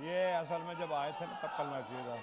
ये असल में जब आए थे ना तब कल मैच हुआ था।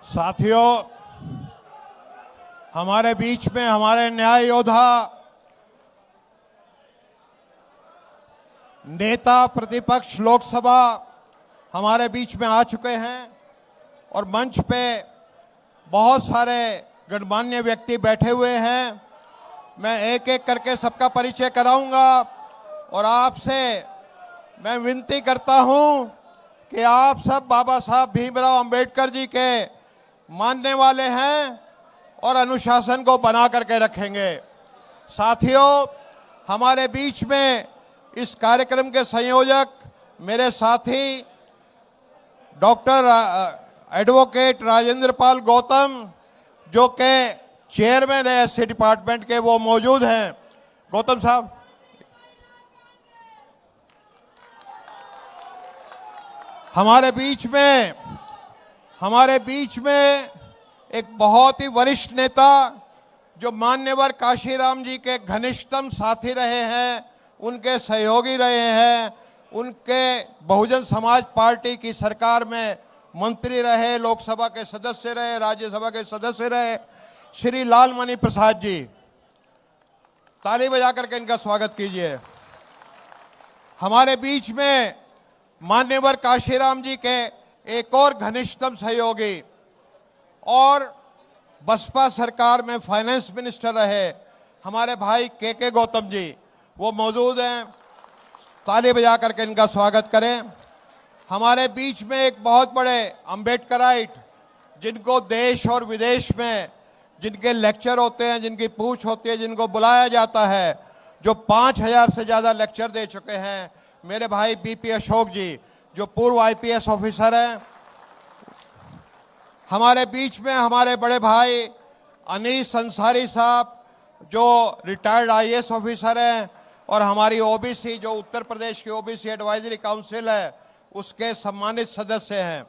साथियों, हमारे बीच में हमारे न्याय योद्धा, नेता प्रतिपक्ष लोकसभा हमारे बीच में आ चुके हैं और मंच पे बहुत सारे गणमान्य व्यक्ति बैठे हुए हैं। मैं एक एक करके सबका परिचय कराऊंगा और आपसे मैं विनती करता हूं कि आप सब बाबा साहब भीमराव अंबेडकर जी के मानने वाले हैं और अनुशासन को बना करके रखेंगे। साथियों, हमारे बीच में इस कार्यक्रम के संयोजक मेरे साथी डॉक्टर एडवोकेट राजेंद्र पाल गौतम, जो के चेयरमैन है एससी डिपार्टमेंट के, वो मौजूद हैं। गौतम साहब। हमारे बीच में एक बहुत ही वरिष्ठ नेता जो मान्यवर काशीराम जी के घनिष्ठतम साथी रहे हैं, उनके सहयोगी रहे हैं, उनके बहुजन समाज पार्टी की सरकार में मंत्री रहे, लोकसभा के सदस्य रहे, राज्यसभा के सदस्य रहे, श्री लालमणि प्रसाद जी। ताली बजा करके इनका स्वागत कीजिए। हमारे बीच में मान्यवर काशीराम जी के एक और घनिष्ठतम सहयोगी और बसपा सरकार में फाइनेंस मिनिस्टर रहे हमारे भाई के गौतम जी, वो मौजूद हैं। ताली बजा करके इनका स्वागत करें। हमारे बीच में एक बहुत बड़े अम्बेडकराइट, जिनको देश और विदेश में जिनके लेक्चर होते हैं, जिनकी पूछ होती है, जिनको बुलाया जाता है, जो 5000 से ज़्यादा लेक्चर दे चुके हैं, मेरे भाई बीपी अशोक जी, जो पूर्व आईपीएस ऑफिसर हैं। हमारे बीच में हमारे बड़े भाई अनीस अंसारी साहब, जो रिटायर्ड आईएएस ऑफिसर हैं और हमारी ओबीसी, जो उत्तर प्रदेश की ओबीसी एडवाइजरी काउंसिल है, उसके सम्मानित सदस्य हैं।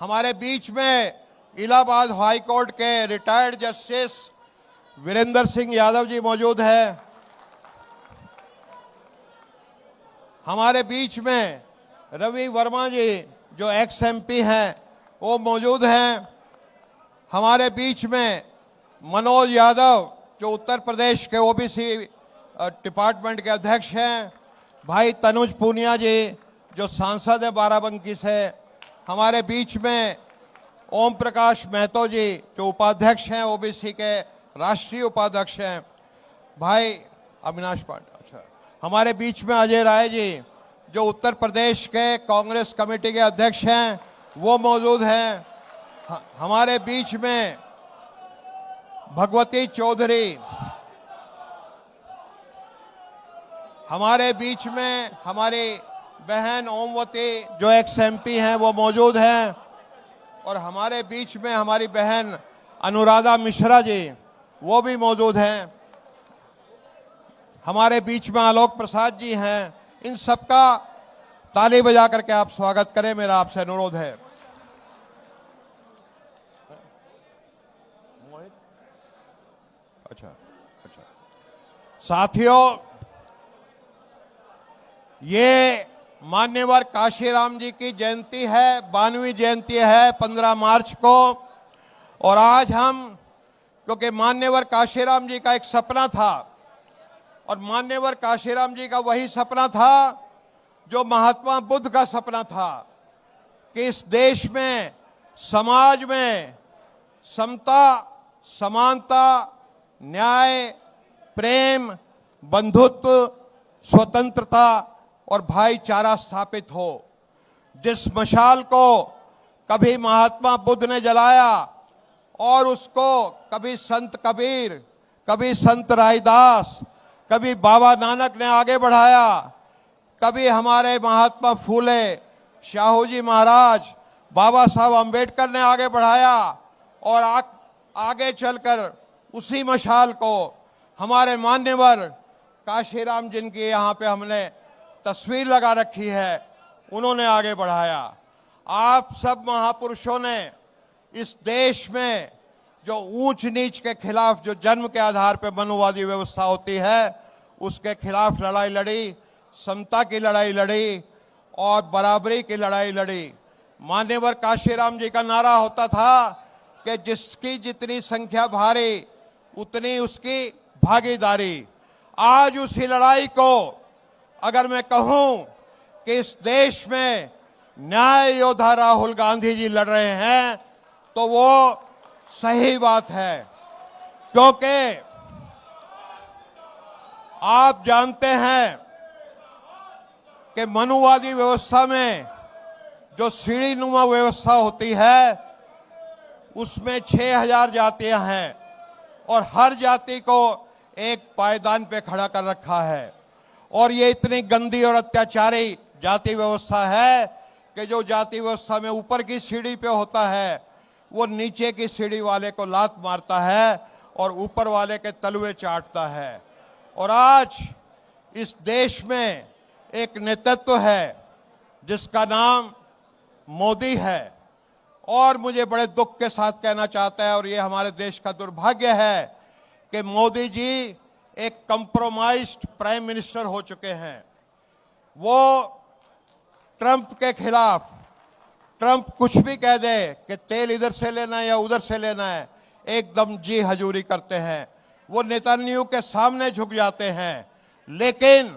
हमारे बीच में इलाहाबाद हाई कोर्ट के रिटायर्ड जस्टिस वीरेंद्र सिंह यादव जी मौजूद हैं। हमारे बीच में रवि वर्मा जी, जो एक्स एमपी हैं, वो मौजूद हैं। हमारे बीच में मनोज यादव, जो उत्तर प्रदेश के ओबीसी डिपार्टमेंट के अध्यक्ष हैं। भाई तनुज पूनिया जी, जो सांसद है बाराबंकी से। हमारे बीच में ओम प्रकाश महतो जी, जो उपाध्यक्ष हैं, ओबीसी के राष्ट्रीय उपाध्यक्ष हैं। भाई अविनाश पांडे। अच्छा, हमारे बीच में अजय राय जी, जो उत्तर प्रदेश के कांग्रेस कमेटी के अध्यक्ष हैं, वो मौजूद हैं। हमारे बीच में भगवती चौधरी, हमारे बीच में हमारी बहन ओमवती, जो एक्स एमपी हैं, वो मौजूद हैं। और हमारे बीच में हमारी बहन अनुराधा मिश्रा जी, वो भी मौजूद हैं। हमारे बीच में आलोक प्रसाद जी हैं। इन सबका ताली बजा करके आप स्वागत करें, मेरा आपसे अनुरोध है। अच्छा अच्छा साथियों, ये मान्यवर काशीराम जी की जयंती है, 92वीं जयंती है 15 मार्च को। और आज हम, क्योंकि मान्यवर काशीराम जी का एक सपना था, और मान्यवर काशीराम जी का वही सपना था जो महात्मा बुद्ध का सपना था, कि इस देश में, समाज में समता, समानता, न्याय, प्रेम, बंधुत्व, स्वतंत्रता और भाईचारा स्थापित हो। जिस मशाल को कभी महात्मा बुद्ध ने जलाया और उसको कभी संत कबीर, कभी संत रायदास, कभी बाबा नानक ने आगे बढ़ाया, कभी हमारे महात्मा फूले, शाहू जी महाराज, बाबा साहब अंबेडकर ने आगे बढ़ाया, और आगे चलकर उसी मशाल को हमारे मान्यवर काशीराम, जिनकी यहाँ पे हमने तस्वीर लगा रखी है, उन्होंने आगे बढ़ाया। आप सब महापुरुषों ने इस देश में जो ऊंच नीच के खिलाफ, जो जन्म के आधार पर मनुवादी व्यवस्था होती है, उसके खिलाफ लड़ाई लड़ी, समता की लड़ाई लड़ी और बराबरी की लड़ाई लड़ी। मान्यवर काशीराम जी का नारा होता था कि जिसकी जितनी संख्या भारी उतनी उसकी भागीदारी। आज उसी लड़ाई को अगर मैं कहूं कि इस देश में न्याय योद्धा राहुल गांधी जी लड़ रहे हैं, तो वो सही बात है, क्योंकि आप जानते हैं कि मनुवादी व्यवस्था में जो सीढ़ीनुमा व्यवस्था होती है, उसमें 6000 जातियां हैं और हर जाति को एक पायदान पे खड़ा कर रखा है। और ये इतनी गंदी और अत्याचारी जाति व्यवस्था है कि जो जाति व्यवस्था में ऊपर की सीढ़ी पे होता है, वो नीचे की सीढ़ी वाले को लात मारता है और ऊपर वाले के तलवे चाटता है। और आज इस देश में एक नेतृत्व है जिसका नाम मोदी है, और मुझे बड़े दुख के साथ कहना चाहता है, और ये हमारे देश का दुर्भाग्य है कि मोदी जी एक कंप्रोमाइज्ड प्राइम मिनिस्टर हो चुके हैं। वो ट्रंप के खिलाफ, ट्रंप कुछ भी कह दे कि तेल इधर से लेना है या उधर से लेना है, एकदम जी हजूरी करते हैं। वो नेतन्याहू के सामने झुक जाते हैं, लेकिन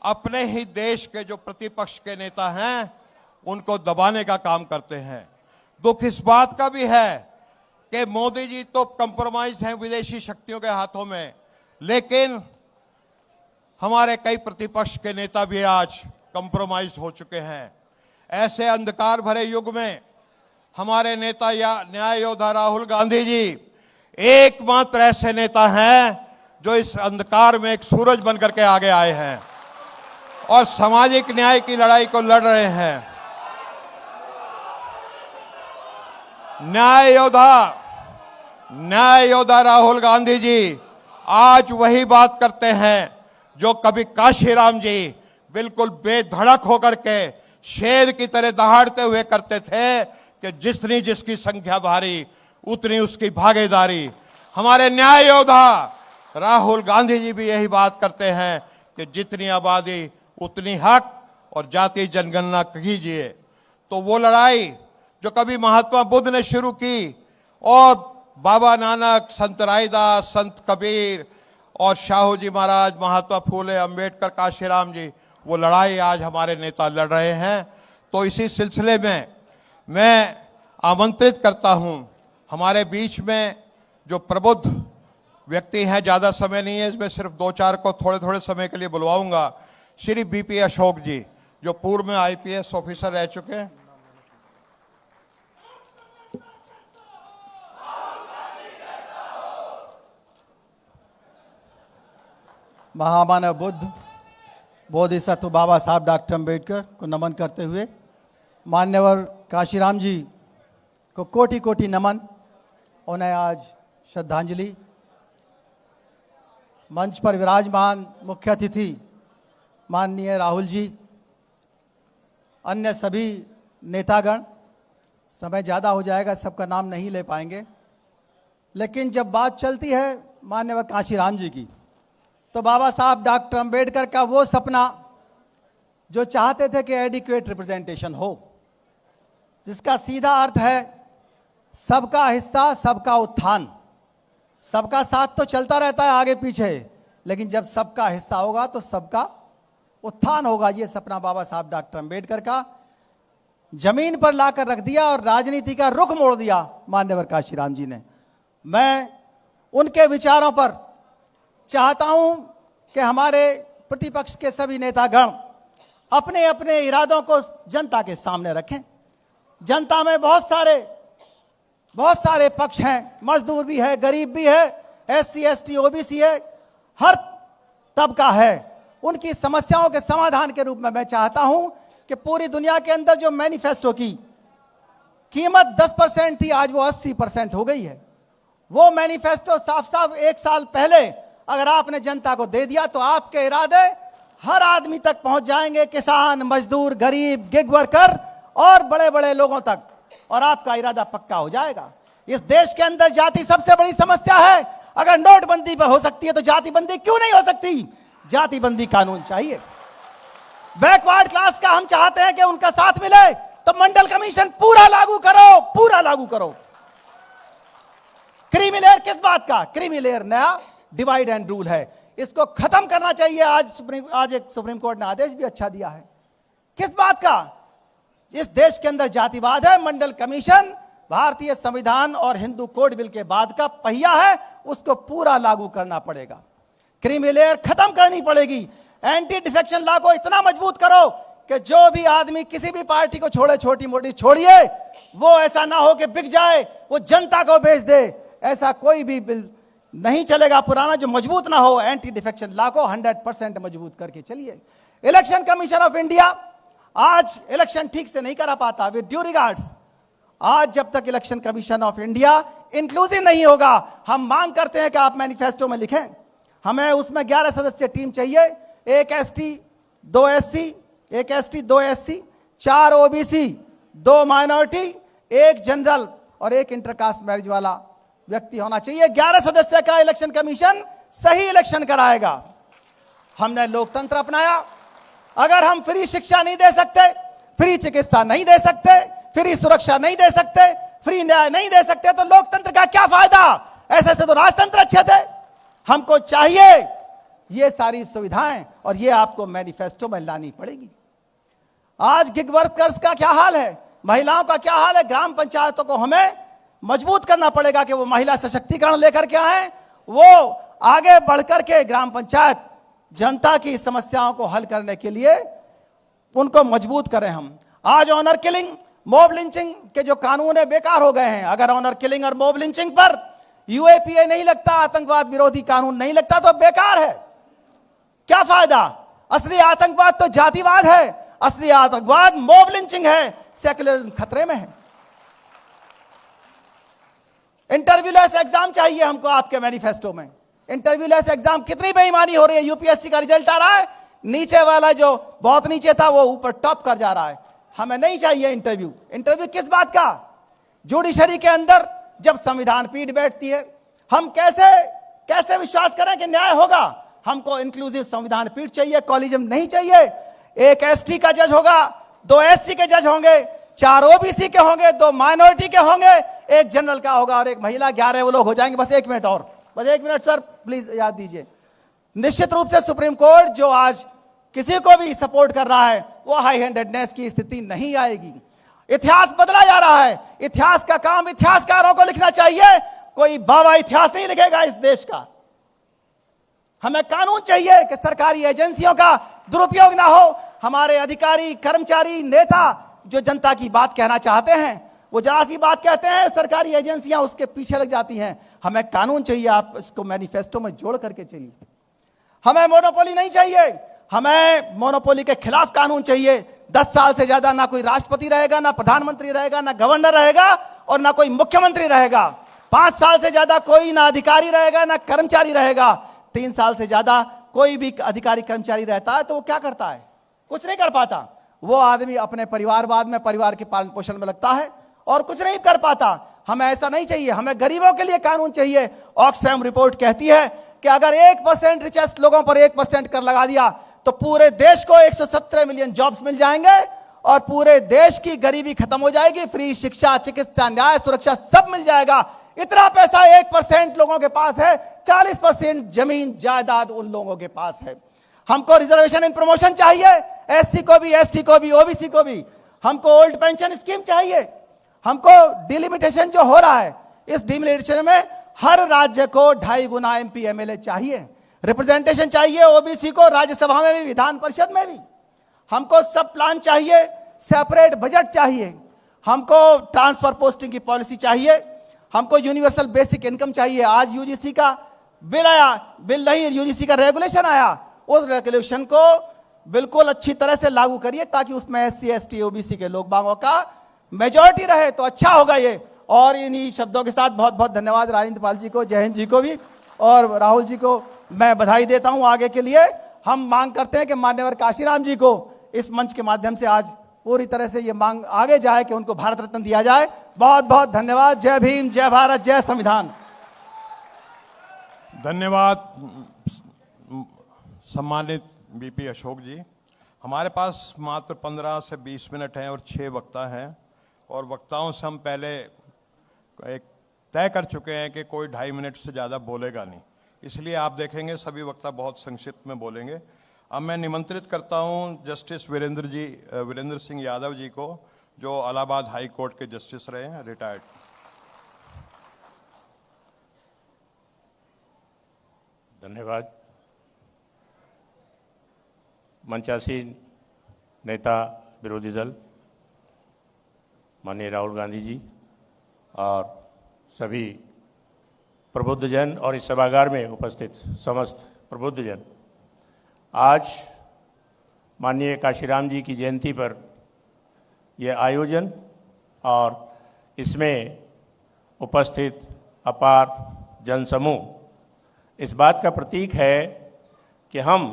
अपने ही देश के जो प्रतिपक्ष के नेता हैं उनको दबाने का काम करते हैं। दुख इस बात का भी है कि मोदी जी तो कंप्रोमाइज हैं विदेशी शक्तियों के हाथों में, लेकिन हमारे कई प्रतिपक्ष के नेता भी आज कंप्रोमाइज हो चुके हैं। ऐसे अंधकार भरे युग में हमारे नेता या न्याय योद्धा राहुल गांधी जी एकमात्र ऐसे नेता हैं जो इस अंधकार में एक सूरज बनकर के आगे आए हैं और सामाजिक न्याय की लड़ाई को लड़ रहे हैं। न्याय योद्धा राहुल गांधी जी आज वही बात करते हैं जो कभी काशीराम जी बिल्कुल बेधड़क होकर के शेर की तरह दहाड़ते हुए करते थे कि जितनी जिसकी संख्या भारी उतनी उसकी भागीदारी। हमारे न्याय योद्धा राहुल गांधी जी भी यही बात करते हैं कि जितनी आबादी उतनी हक और जाति जनगणना कीजिए। तो वो लड़ाई जो कभी महात्मा बुद्ध ने शुरू की और बाबा नानक, संत रायदास, संत कबीर और शाहू जी महाराज, महात्मा फूले, अंबेडकर, काशीराम जी, वो लड़ाई आज हमारे नेता लड़ रहे हैं। तो इसी सिलसिले में मैं आमंत्रित करता हूं हमारे बीच में जो प्रबुद्ध व्यक्ति हैं, ज़्यादा समय नहीं है इसमें, सिर्फ 2-4 को थोड़े थोड़े समय के लिए बुलवाऊंगा। श्री बीपी अशोक जी जो पूर्व में आईपीएस ऑफिसर रह चुके हैं। महामानव बुद्ध बोधिसत्व बाबा साहब डॉक्टर अम्बेडकर को नमन करते हुए मान्यवर काशीराम जी को कोटि कोटि नमन। उन्हें आज श्रद्धांजलि। मंच पर विराजमान मुख्य अतिथि माननीय राहुल जी, अन्य सभी नेतागण, समय ज़्यादा हो जाएगा, सबका नाम नहीं ले पाएंगे, लेकिन जब बात चलती है माननीय कांशीराम जी की, तो बाबा साहब डॉक्टर अंबेडकर का वो सपना जो चाहते थे कि एडिक्वेट रिप्रेजेंटेशन हो, जिसका सीधा अर्थ है सबका हिस्सा सबका उत्थान। सबका साथ तो चलता रहता है आगे पीछे, लेकिन जब सबका हिस्सा होगा तो सबका उत्थान होगा। ये सपना बाबा साहब डॉक्टर अंबेडकर का जमीन पर लाकर रख दिया और राजनीति का रुख मोड़ दिया माननीय कांशीराम जी ने। मैं उनके विचारों पर चाहता हूं कि हमारे प्रतिपक्ष के सभी नेतागण अपने अपने इरादों को जनता के सामने रखें। जनता में बहुत सारे पक्ष हैं, मजदूर भी है, गरीब भी है, SC ST OBC है, हर तबका है। उनकी समस्याओं के समाधान के रूप में मैं चाहता हूं कि पूरी दुनिया के अंदर जो मैनिफेस्टो की कीमत 10% थी, आज वो 80% हो गई है। वो मैनिफेस्टो साफ साफ 1 साल पहले अगर आपने जनता को दे दिया तो आपके इरादे हर आदमी तक पहुंच जाएंगे, किसान, मजदूर, गरीब, गिग वर्कर और बड़े बड़े लोगों तक, और आपका इरादा पक्का हो जाएगा। इस देश के अंदर जाति सबसे बड़ी समस्या है। अगर नोटबंदी पर हो सकती है तो जाति बंदी क्यों नहीं हो सकती? जाति बंदी कानून चाहिए। बैकवर्ड क्लास का हम चाहते हैं कि उनका साथ मिले, तो मंडल कमीशन पूरा लागू करो, पूरा लागू करो। क्रीमी लेयर किस बात का? क्रीमी लेयर नया डिवाइड एंड रूल है, इसको खत्म करना चाहिए। आज एक सुप्रीम कोर्ट ने आदेश भी अच्छा दिया है। किस बात का? इस देश के अंदर जातिवाद है, मंडल कमीशन भारतीय संविधान और हिंदू कोड बिल के बाद का पहिया है, उसको पूरा लागू करना पड़ेगा। क्रीमी लेयर खत्म करनी पड़ेगी। एंटी डिफेक्शन लॉ को इतना मजबूत करो कि जो भी आदमी किसी भी पार्टी को छोड़े, छोटी मोटी छोड़िए, वो ऐसा ना हो कि बिक जाए, वो जनता को बेच दे। ऐसा कोई भी बिल नहीं चलेगा पुराना जो मजबूत ना हो। एंटी डिफेक्शन लॉ को 100% मजबूत करके चलिए। इलेक्शन कमीशन ऑफ इंडिया आज इलेक्शन ठीक से नहीं करा पाता, विद ड्यू रिगार्ड्स। आज जब तक election commission of India inclusive नहीं होगा, हम मांग करते हैं कि आप मैनिफेस्टो में लिखें, हमें उसमें 11 सदस्य टीम चाहिए, 1 ST 2 SC, 1 ST 2 SC, 4 OBC, 2 minority, 1 general और 1 इंटरकास्ट मैरिज वाला व्यक्ति होना चाहिए। 11 सदस्य का इलेक्शन कमीशन सही इलेक्शन कराएगा। हमने लोकतंत्र अपनाया। अगर हम फ्री शिक्षा नहीं दे सकते, फ्री चिकित्सा नहीं दे सकते, फ्री सुरक्षा नहीं दे सकते, फ्री न्याय नहीं दे सकते, तो लोकतंत्र का क्या फायदा? ऐसे से तो राजतंत्र अच्छे थे। हमको चाहिए ये सारी सुविधाएं, और ये आपको मैनिफेस्टो में लानी पड़ेगी। आज गिग वर्कर्स का क्या हाल है, महिलाओं का क्या हाल है? ग्राम पंचायतों को हमें मजबूत करना पड़ेगा कि वो महिला सशक्तिकरण लेकर के आए, वो आगे बढ़कर के ग्राम पंचायत जनता की समस्याओं को हल करने के लिए उनको मजबूत करें। हम आज ऑनर किलिंग, मॉब लिंचिंग के जो कानून है बेकार हो गए हैं। अगर ऑनर किलिंग और मॉब लिंचिंग पर UAPA नहीं लगता, आतंकवाद विरोधी कानून नहीं लगता, तो बेकार है। क्या फायदा? असली आतंकवाद तो जातिवाद है, असली आतंकवाद मॉब लिंचिंग है, सेक्युलरिज्म खतरे में है। इंटरव्यू लेस एग्जाम चाहिए हमको आपके मैनिफेस्टो में। इंटरव्यू लेस एग्जाम, कितनी बेईमानी हो रही है। UPSC का रिजल्ट आ रहा है, नीचे वाला जो बहुत नीचे था वो ऊपर टॉप कर जा रहा है। हमें नहीं चाहिए इंटरव्यू। इंटरव्यू किस बात का? जुडिशरी के अंदर जब संविधान पीठ बैठती है, हम कैसे विश्वास करें कि न्याय होगा? हमको इंक्लूसिव संविधान पीठ चाहिए, कॉलिजम नहीं चाहिए। 1 ST का जज होगा, 2 SC के जज होंगे, 4 OBC के होंगे, 2 माइनॉरिटी के होंगे, 1 जनरल का होगा और 1 महिला। 11 वो लोग हो जाएंगे। बस 1 मिनट और, बस 1 मिनट सर, प्लीज याद दीजिए। निश्चित रूप से सुप्रीम कोर्ट जो आज किसी को भी सपोर्ट कर रहा है, वो हाई हैंडेडनेस की स्थिति नहीं आएगी। इतिहास बदला जा रहा है। इतिहास का काम इतिहासकारों को लिखना चाहिए, कोई बाबा इतिहास नहीं लिखेगा इस देश का। हमें कानून चाहिए कि सरकारी एजेंसियों का दुरुपयोग ना हो। हमारे अधिकारी, कर्मचारी, नेता जो जनता की बात कहना चाहते हैं, वो जरा सी बात कहते हैं, सरकारी एजेंसियां उसके पीछे लग जाती हैं। हमें कानून चाहिए, आप इसको मैनिफेस्टो में जोड़ करके चलिए। हमें मोनोपोली नहीं चाहिए, हमें मोनोपोली के खिलाफ कानून चाहिए। 10 साल से ज्यादा ना कोई राष्ट्रपति रहेगा, ना प्रधानमंत्री रहेगा, ना गवर्नर रहेगा और ना कोई मुख्यमंत्री रहेगा। 5 साल से ज्यादा कोई ना अधिकारी रहेगा, ना कर्मचारी रहेगा। 3 साल से ज्यादा कोई भी अधिकारी कर्मचारी रहता है तो वो क्या करता है? कुछ नहीं कर पाता। वो आदमी अपने परिवारवाद में, परिवार के पालन पोषण में लगता है और कुछ नहीं कर पाता। हमें ऐसा नहीं चाहिए, हमें गरीबों के लिए कानून चाहिए। ऑक्सफैम रिपोर्ट कहती है कि अगर 1% रिचेस्ट लोगों पर 1% कर लगा दिया तो पूरे देश को 117 मिलियन जॉब्स मिल जाएंगे और पूरे देश की गरीबी खत्म हो जाएगी। फ्री शिक्षा, चिकित्सा, न्याय, सुरक्षा सब मिल जाएगा। इतना पैसा 1% लोगों के पास है, 40% जमीन जायदाद उन लोगों के पास है। हमको रिजर्वेशन इन प्रमोशन चाहिए, एससी को भी, एसटी को भी, ओबीसी को भी। हमको ओल्ड पेंशन स्कीम चाहिए। हमको डिलिमिटेशन जो हो रहा है, इस डिलिमिटेशन में हर राज्य को 2.5 गुना एमपी एमएलए चाहिए। रिप्रेजेंटेशन चाहिए ओबीसी को राज्यसभा में भी, विधान परिषद में भी। हमको सब प्लान चाहिए, सेपरेट बजट चाहिए। हमको ट्रांसफर पोस्टिंग की पॉलिसी चाहिए। हमको यूनिवर्सल बेसिक इनकम चाहिए। आज यूजीसी का बिल आया, बिल नहीं, यूजीसी का रेगुलेशन आया। उस रेगुलेशन को बिल्कुल अच्छी तरह से लागू करिए ताकि उसमें एससी, एसटी, ओबीसी के लोग बागों का मेजॉरिटी रहे तो अच्छा होगा ये। और इन्हीं शब्दों के साथ बहुत बहुत धन्यवाद राजेंद्र पाल जी को, जय हिंद जी को भी, और राहुल जी को मैं बधाई देता हूं आगे के लिए। हम मांग करते हैं कि मान्यवर काशीराम जी को इस मंच के माध्यम से आज पूरी तरह से ये मांग आगे जाए कि उनको भारत रत्न दिया जाए। बहुत बहुत धन्यवाद। जय भीम, जय भारत, जय संविधान। धन्यवाद सम्मानित बीपी अशोक जी। हमारे पास मात्र 15 से 20 मिनट हैं और 6 वक्ता हैं, और वक्ताओं से हम पहले एक तय कर चुके हैं कि कोई 2.5 मिनट से ज़्यादा बोलेगा नहीं, इसलिए आप देखेंगे सभी वक्ता बहुत संक्षिप्त में बोलेंगे। अब मैं निमंत्रित करता हूं जस्टिस वीरेंद्र सिंह यादव जी को, जो इलाहाबाद हाई कोर्ट के जस्टिस रहे हैं, रिटायर्ड। धन्यवाद। मंचासीन नेता विरोधी दल माननीय राहुल गांधी जी और सभी प्रबुद्धजन और इस सभागार में उपस्थित समस्त प्रबुद्धजन, आज माननीय काशीराम जी की जयंती पर यह आयोजन और इसमें उपस्थित अपार जनसमूह इस बात का प्रतीक है कि हम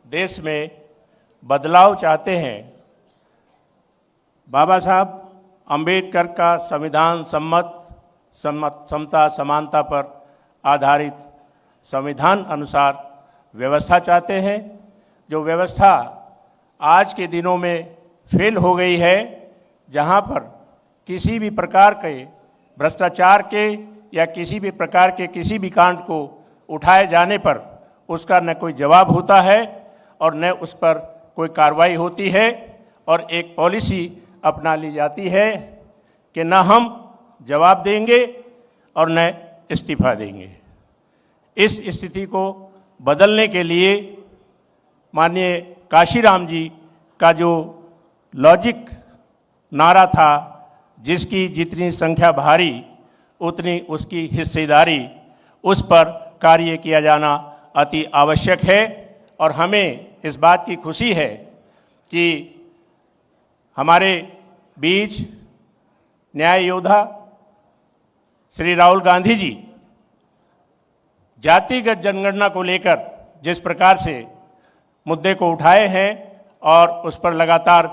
देश में बदलाव चाहते हैं। बाबा साहब अंबेडकर का संविधान समता समानता पर आधारित संविधान अनुसार व्यवस्था चाहते हैं, जो व्यवस्था आज के दिनों में फेल हो गई है, जहां पर किसी भी प्रकार के भ्रष्टाचार के या किसी भी प्रकार के किसी भी कांड को उठाए जाने पर उसका न कोई जवाब होता है और न उस पर कोई कार्रवाई होती है, और एक पॉलिसी अपना ली जाती है कि न हम जवाब देंगे और न इस्तीफा देंगे। इस स्थिति को बदलने के लिए माननीय काशीराम जी का जो लॉजिक नारा था, जिसकी जितनी संख्या भारी उतनी उसकी हिस्सेदारी, उस पर कार्य किया जाना अति आवश्यक है। और हमें इस बात की खुशी है कि हमारे बीच न्याय योद्धा श्री राहुल गांधी जी जातिगत जनगणना को लेकर जिस प्रकार से मुद्दे को उठाए हैं और उस पर लगातार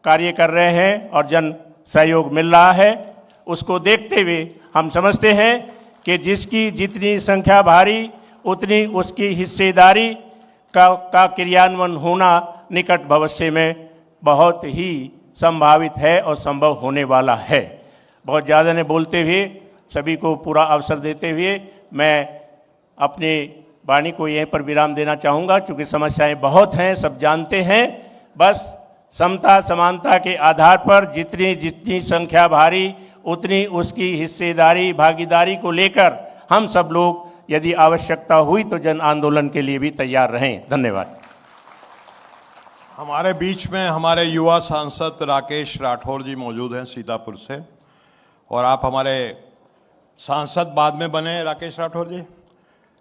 कार्य कर रहे हैं और जन सहयोग मिल रहा है, उसको देखते हुए हम समझते हैं कि जिसकी जितनी संख्या भारी उतनी उसकी हिस्सेदारी का क्रियान्वयन होना निकट भविष्य में बहुत ही संभावित है और संभव होने वाला है। बहुत ज़्यादा ने बोलते हुए सभी को पूरा अवसर देते हुए मैं अपनी वाणी को यहीं पर विराम देना चाहूँगा, क्योंकि समस्याएं बहुत हैं, सब जानते हैं। बस समता समानता के आधार पर जितनी जितनी संख्या भारी उतनी उसकी हिस्सेदारी भागीदारी को लेकर हम सब लोग यदि आवश्यकता हुई तो जन आंदोलन के लिए भी तैयार रहें। धन्यवाद। हमारे बीच में हमारे युवा सांसद राकेश राठौर जी मौजूद हैं सीतापुर से, और आप हमारे सांसद बाद में बने राकेश राठौर जी,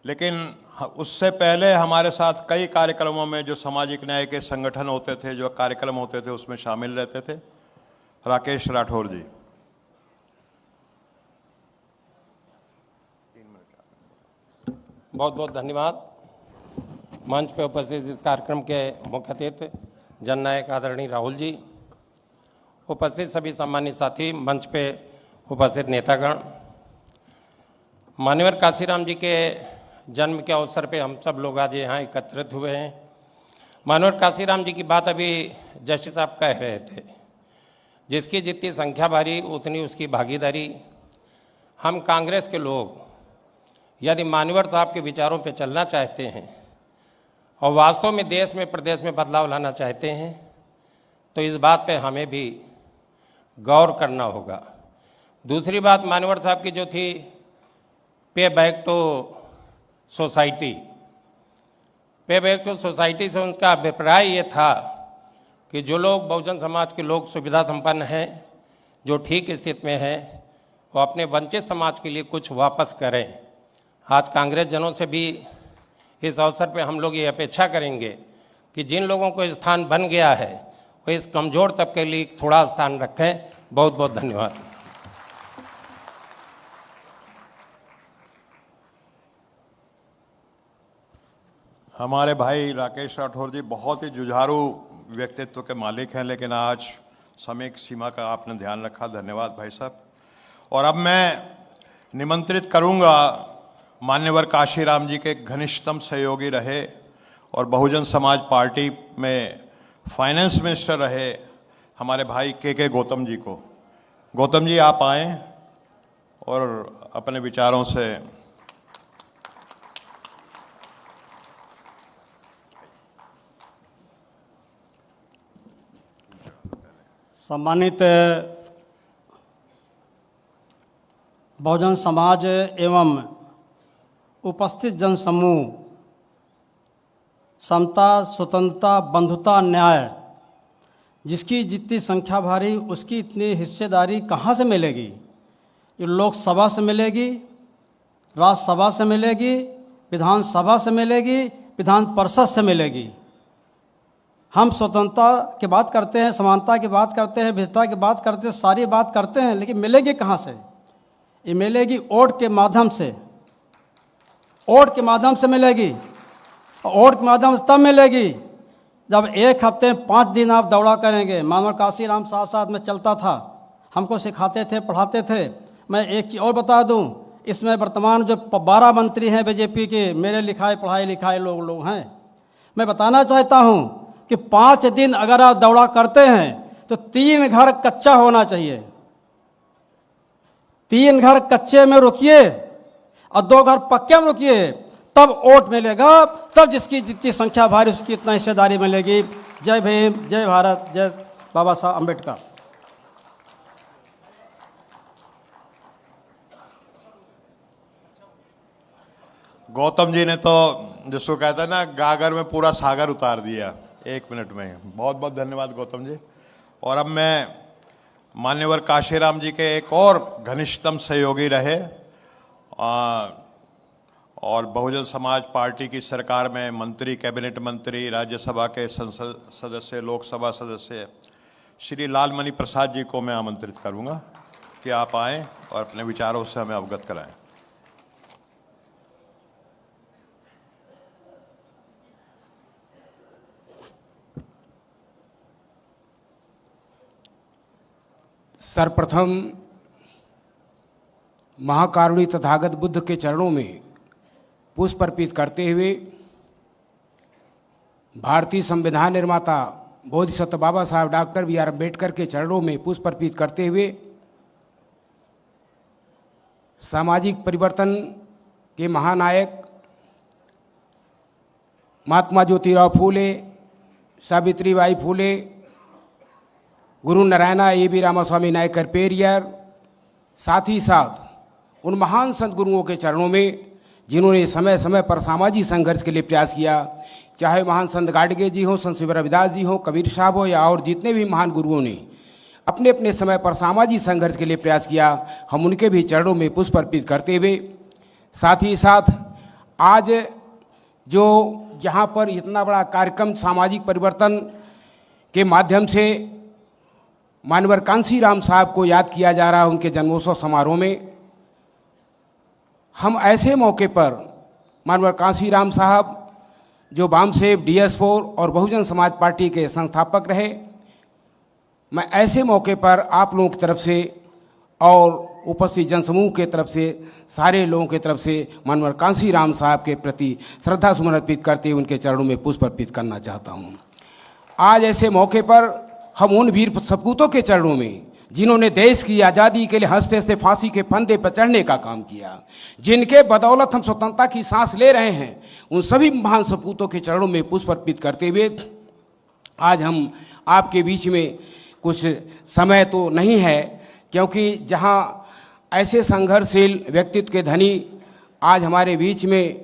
लेकिन उससे पहले हमारे साथ कई कार्यक्रमों में जो सामाजिक न्याय के संगठन होते थे, जो कार्यक्रम होते थे, उसमें शामिल रहते थे। राकेश राठौर जी। बहुत बहुत धन्यवाद। मंच पर उपस्थित इस कार्यक्रम के मुख्य अतिथि जननायक आदरणीय राहुल जी, उपस्थित सभी सम्मानित साथी, मंच पे उपस्थित नेतागण, मान्यवर काशीराम जी के जन्म के अवसर पे हम सब लोग आज यहाँ एकत्रित हुए हैं। मान्यवर काशीराम जी की बात अभी जस्टिस साहब कह रहे थे, जिसकी जितनी संख्या भारी उतनी उसकी भागीदारी। हम कांग्रेस के लोग यदि मान्यवर साहब के विचारों पे चलना चाहते हैं और वास्तव में देश में प्रदेश में बदलाव लाना चाहते हैं तो इस बात पे हमें भी गौर करना होगा। दूसरी बात मान्यवर साहब की जो थी पे बैक टू सोसाइटी, पे बैक टू सोसाइटी से उनका अभिप्राय ये था कि जो लोग बहुजन समाज के लोग सुविधा संपन्न हैं, जो ठीक स्थिति में हैं, वो अपने वंचित समाज के लिए कुछ वापस करें। आज कांग्रेस जनों से भी इस अवसर पे हम लोग ये अपेक्षा करेंगे कि जिन लोगों को स्थान बन गया है वो इस कमज़ोर तबके के लिए थोड़ा स्थान रखें। बहुत बहुत धन्यवाद। हमारे भाई राकेश राठौर जी बहुत ही जुझारू व्यक्तित्व के मालिक हैं, लेकिन आज समय की सीमा का आपने ध्यान रखा, धन्यवाद भाई साहब। और अब मैं निमंत्रित करूंगा मान्यवर काशीराम जी के घनिष्ठतम सहयोगी रहे और बहुजन समाज पार्टी में फाइनेंस मिनिस्टर रहे हमारे भाई के गौतम जी को। गौतम जी आप आएं और अपने विचारों से सम्मानित बहुजन समाज एवं उपस्थित जनसमूह, समता, स्वतंत्रता, बंधुता, न्याय, जिसकी जितनी संख्या भारी उसकी इतनी हिस्सेदारी कहाँ से मिलेगी? ये लोकसभा से मिलेगी, राज्यसभा से मिलेगी, विधानसभा से मिलेगी, विधान परिषद से मिलेगी। हम स्वतंत्रता की बात करते हैं, समानता की बात करते हैं, विविधता की बात करते हैं, सारी बात करते हैं, लेकिन मिलेगी कहाँ से? ये मिलेगी वोट के माध्यम से, वोट के माध्यम से मिलेगी। और वोट के माध्यम से तब मिलेगी जब एक हफ्ते में 5 दिन आप दौड़ा करेंगे। मानवर काशीराम साथ साथ में चलता था, हमको सिखाते थे, पढ़ाते थे। मैं एक चीज़ और बता दूं, इसमें वर्तमान जो 12 मंत्री हैं बीजेपी के, मेरे लिखाए पढ़ाए लिखाए लोग हैं। मैं बताना चाहता हूं कि 5 दिन अगर आप दौड़ा करते हैं तो 3 घर कच्चा होना चाहिए। 3 घर कच्चे में रुकिए और 2 घर पक्के में रुकिए, तब वोट मिलेगा, तब जिसकी जितनी संख्या भारी उसकी इतना हिस्सेदारी मिलेगी। जय भीम, जय भारत, जय बाबा साहब अम्बेडकर। गौतम जी ने तो जिसको कहते हैं ना, गागर में पूरा सागर उतार दिया 1 मिनट में। बहुत बहुत धन्यवाद गौतम जी। और अब मैं मान्यवर काशीराम जी के एक और घनिष्ठतम सहयोगी रहे और बहुजन समाज पार्टी की सरकार में मंत्री, कैबिनेट मंत्री, राज्यसभा के संसद सदस्य, लोकसभा सदस्य श्री लालमणि प्रसाद जी को मैं आमंत्रित करूंगा कि आप आएं और अपने विचारों से हमें अवगत कराएं। सर्वप्रथम महाकारुणी तथागत बुद्ध के चरणों में पुष्प अर्पित करते हुए भारतीय संविधान निर्माता बोधिसत्व बाबा साहब डॉक्टर बी आर अम्बेडकर के चरणों में पुष्प अर्पित करते हुए सामाजिक परिवर्तन के महानायक महात्मा ज्योतिराव फूले, सावित्रीबाई फूले, गुरु नारायणा ए.बी. रामास्वामी नायकर पेरियर, साथ ही साथ उन महान संत गुरुओं के चरणों में जिन्होंने समय समय पर सामाजिक संघर्ष के लिए प्रयास किया, चाहे महान संत गाडगे जी हों, संत शिव रविदास जी हों, कबीर साहब हो, या और जितने भी महान गुरुओं ने अपने अपने समय पर सामाजिक संघर्ष के लिए प्रयास किया, हम उनके भी चरणों में पुष्प अर्पित करते हुए साथ ही साथ आज जो यहाँ पर इतना बड़ा कार्यक्रम सामाजिक परिवर्तन के माध्यम से मान्यवर कांशीराम साहब को याद किया जा रहा है उनके जन्मोत्सव समारोह में, हम ऐसे मौके पर मान्यवर कांशीराम साहब जो वामसेव DS4 और बहुजन समाज पार्टी के संस्थापक रहे। मैं ऐसे मौके पर आप लोगों की तरफ से और उपस्थित जनसमूह के तरफ से सारे लोगों की तरफ से मानवर कांशीराम साहब के प्रति श्रद्धा सुमन अर्पित करते हुए उनके चरणों में पुष्प अर्पित करना चाहता हूँ। आज ऐसे मौके पर हम उन वीर सपूतों के चरणों में, जिन्होंने देश की आज़ादी के लिए हंसते हंसते फांसी के फंदे पर चढ़ने का काम किया, जिनके बदौलत हम स्वतंत्रता की सांस ले रहे हैं, उन सभी महान सपूतों के चरणों में पुष्प अर्पित करते हुए आज हम आपके बीच में कुछ समय तो नहीं है, क्योंकि जहां ऐसे संघर्षशील व्यक्तित्व के धनी आज हमारे बीच में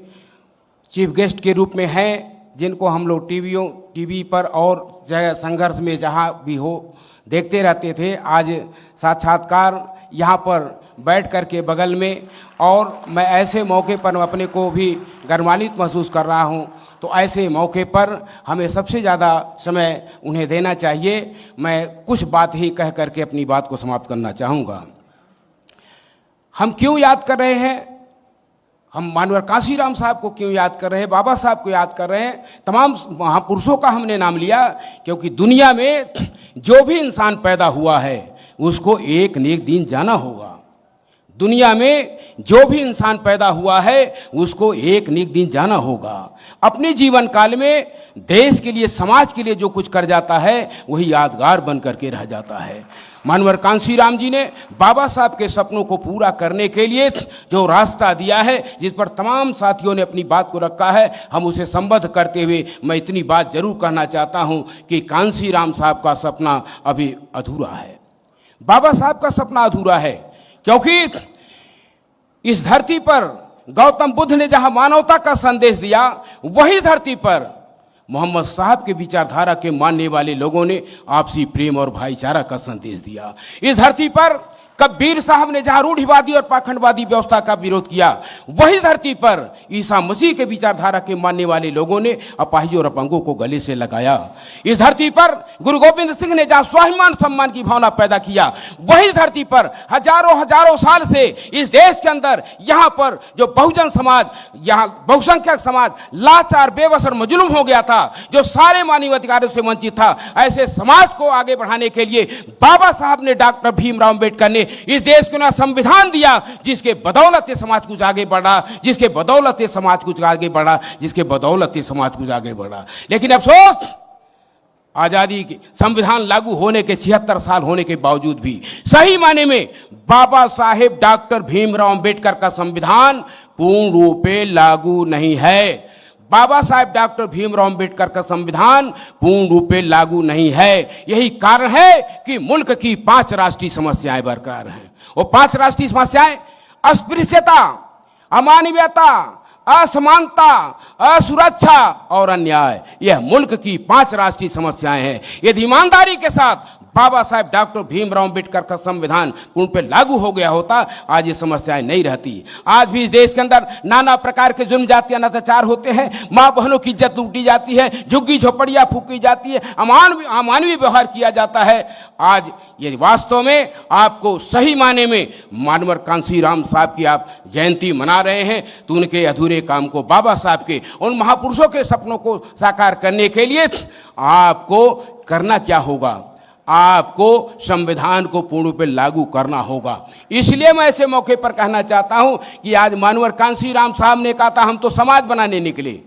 चीफ गेस्ट के रूप में हैं, जिनको हम लोग टीवी पर और जगह संघर्ष में जहां भी हो देखते रहते थे। आज साक्षात्कार यहाँ पर बैठ कर के बगल में, और मैं ऐसे मौके पर अपने को भी गर्वान्वित महसूस कर रहा हूँ। तो ऐसे मौके पर हमें सबसे ज़्यादा समय उन्हें देना चाहिए। मैं कुछ बात ही कह करके अपनी बात को समाप्त करना चाहूँगा। हम क्यों याद कर रहे हैं? हम मानवर कांशीराम साहब को क्यों याद कर रहे हैं? बाबा साहब को याद कर रहे हैं। तमाम महापुरुषों का हमने नाम लिया, क्योंकि दुनिया में जो भी इंसान पैदा हुआ है उसको एक न एक दिन जाना होगा। दुनिया में जो भी इंसान पैदा हुआ है उसको एक न एक दिन जाना होगा। अपने जीवन काल में देश के लिए, समाज के लिए जो कुछ कर जाता है वही यादगार बन करके रह जाता है। मानवर कांशीराम जी ने बाबा साहब के सपनों को पूरा करने के लिए जो रास्ता दिया है, जिस पर तमाम साथियों ने अपनी बात को रखा है, हम उसे संबद्ध करते हुए मैं इतनी बात जरूर कहना चाहता हूं कि कांशीराम साहब का सपना अभी अधूरा है। बाबा साहब का सपना अधूरा है, क्योंकि इस धरती पर गौतम बुद्ध ने जहां मानवता का संदेश दिया, वही धरती पर मोहम्मद साहब के विचारधारा के मानने वाले लोगों ने आपसी प्रेम और भाईचारा का संदेश दिया। इस धरती पर कबीर साहब ने जहां रूढ़िवादी और पाखंडवादी व्यवस्था का विरोध किया, वही धरती पर ईसा मसीह के विचारधारा के मानने वाले लोगों ने अपाहिज और अपंगों को गले से लगाया। इस धरती पर गुरु गोविंद सिंह ने जहां स्वाभिमान सम्मान की भावना पैदा किया, वही धरती पर हजारों साल से इस देश के अंदर यहाँ पर जो बहुजन समाज, यहाँ बहुसंख्यक समाज लाचार, बेबस और मजलूम हो गया था, जो सारे मानवीय अधिकारों से वंचित था, ऐसे समाज को आगे बढ़ाने के लिए बाबा साहब ने, डॉक्टर भीमराव अम्बेडकर ने इस देश को ना संविधान दिया, जिसके बदौलत ये समाज कुछ आगे बढ़ा, जिसके बदौलत ये समाज कुछ आगे बढ़ा, जिसके बदौलत ये समाज कुछ आगे बढ़ा। लेकिन अफसोस, आजादी के संविधान लागू होने के 76 साल होने के बावजूद भी सही माने में बाबा साहेब डॉक्टर भीमराव अम्बेडकर का संविधान पूर्ण रूप से लागू नहीं है। बाबा साहेब डॉक्टर भीमराव अम्बेडकर का संविधान पूर्ण रूप से लागू नहीं है। यही कारण है कि मुल्क की 5 राष्ट्रीय समस्याएं बरकरार हैं। वो 5 राष्ट्रीय समस्याएं अस्पृश्यता, अमानवीयता, असमानता, असुरक्षा और अन्याय, यह मुल्क की 5 राष्ट्रीय समस्याएं हैं। यदि ईमानदारी के साथ बाबा साहेब डॉक्टर भीमराव अम्बेडकर का संविधान पूर्ण पे लागू हो गया होता, आज ये समस्याएं नहीं रहती। आज भी इस देश के अंदर नाना प्रकार के जुल्म जातियां अत्याचार होते हैं, माँ बहनों की इज्जत लूटी जाती है, झुग्गी झोपड़ियां फूकी जाती है, अमानवीय व्यवहार किया जाता है। आज ये वास्तव में आपको सही माने में मानवर कांशीराम साहब की आप जयंती मना रहे हैं, तो उनके अधूरे काम को, बाबा साहब के उन महापुरुषों के सपनों को साकार करने के लिए आपको करना क्या होगा? आपको संविधान को पूर्ण रूप से लागू करना होगा। इसलिए मैं ऐसे मौके पर कहना चाहता हूं कि आज मानवर कांशीराम साहब ने कहा था हम तो समाज बनाने निकले।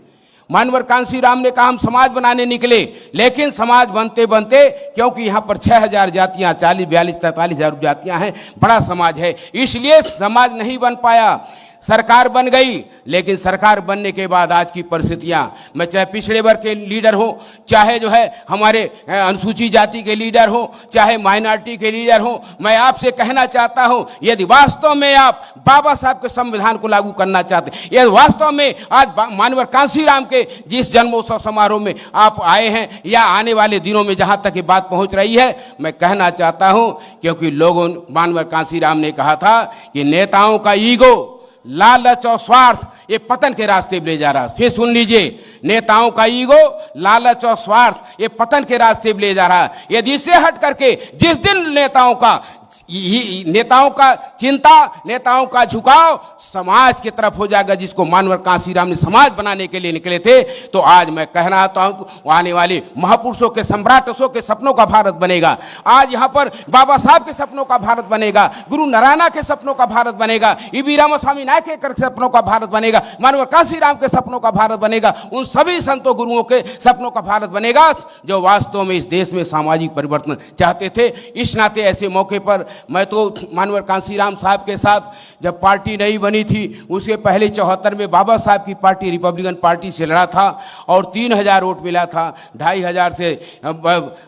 मानवर कांशीराम ने कहा हम समाज बनाने निकले, लेकिन समाज बनते बनते, क्योंकि यहाँ पर 6000 जातियाँ, 40, 42, 43,000 जातियाँ हैं, बड़ा समाज है, इसलिए समाज नहीं बन पाया। सरकार बन गई, लेकिन सरकार बनने के बाद आज की परिस्थितियां, मैं चाहे पिछड़े वर्ग के लीडर हो, चाहे जो है हमारे अनुसूचित जाति के लीडर हो, चाहे माइनॉरिटी के लीडर हो, मैं आपसे कहना चाहता हूं, यदि वास्तव में आप बाबा साहब के संविधान को लागू करना चाहते, यदि वास्तव में आज मानवर कांशीराम के जिस जन्मोत्सव समारोह में आप आए हैं, या आने वाले दिनों में जहां तक ये बात पहुंच रही है, मैं कहना चाहता हूं, क्योंकि लोगों, मानवर कांशीराम ने कहा था कि नेताओं का ईगो, लालच और स्वार्थ ये पतन के रास्ते ले जा रहा है। फिर सुन लीजिए, नेताओं का ईगो, लालच और स्वार्थ ये पतन के रास्ते ले जा रहा है। यदि इससे हट करके जिस दिन नेताओं का नेताओं का चिंता, नेताओं का झुकाव समाज की तरफ हो जाएगा, जिसको मानवर कांशीराम ने समाज बनाने के लिए निकले थे। तो आज मैं कहना चाहता हूं, आने वाले महापुरुषों के, सम्राटों के सपनों का भारत बनेगा। आज यहां पर बाबा साहब के सपनों का भारत बनेगा, गुरु नारायण के सपनों का भारत बनेगा, ईबी रामास्वामी नायकेकर के सपनों का भारत बनेगा, मानवर कांशीराम के सपनों का भारत बनेगा, उन सभी संतों गुरुओं के सपनों का भारत बनेगा जो वास्तव में इस देश में सामाजिक परिवर्तन चाहते थे। इस नाते ऐसे मौके पर मैं तो मानवर कांशीराम साहब के साथ, जब पार्टी नहीं बनी थी उसके पहले 74 में बाबा साहब की पार्टी रिपब्लिकन पार्टी से लड़ा था और 3000 वोट मिला था। 2500 से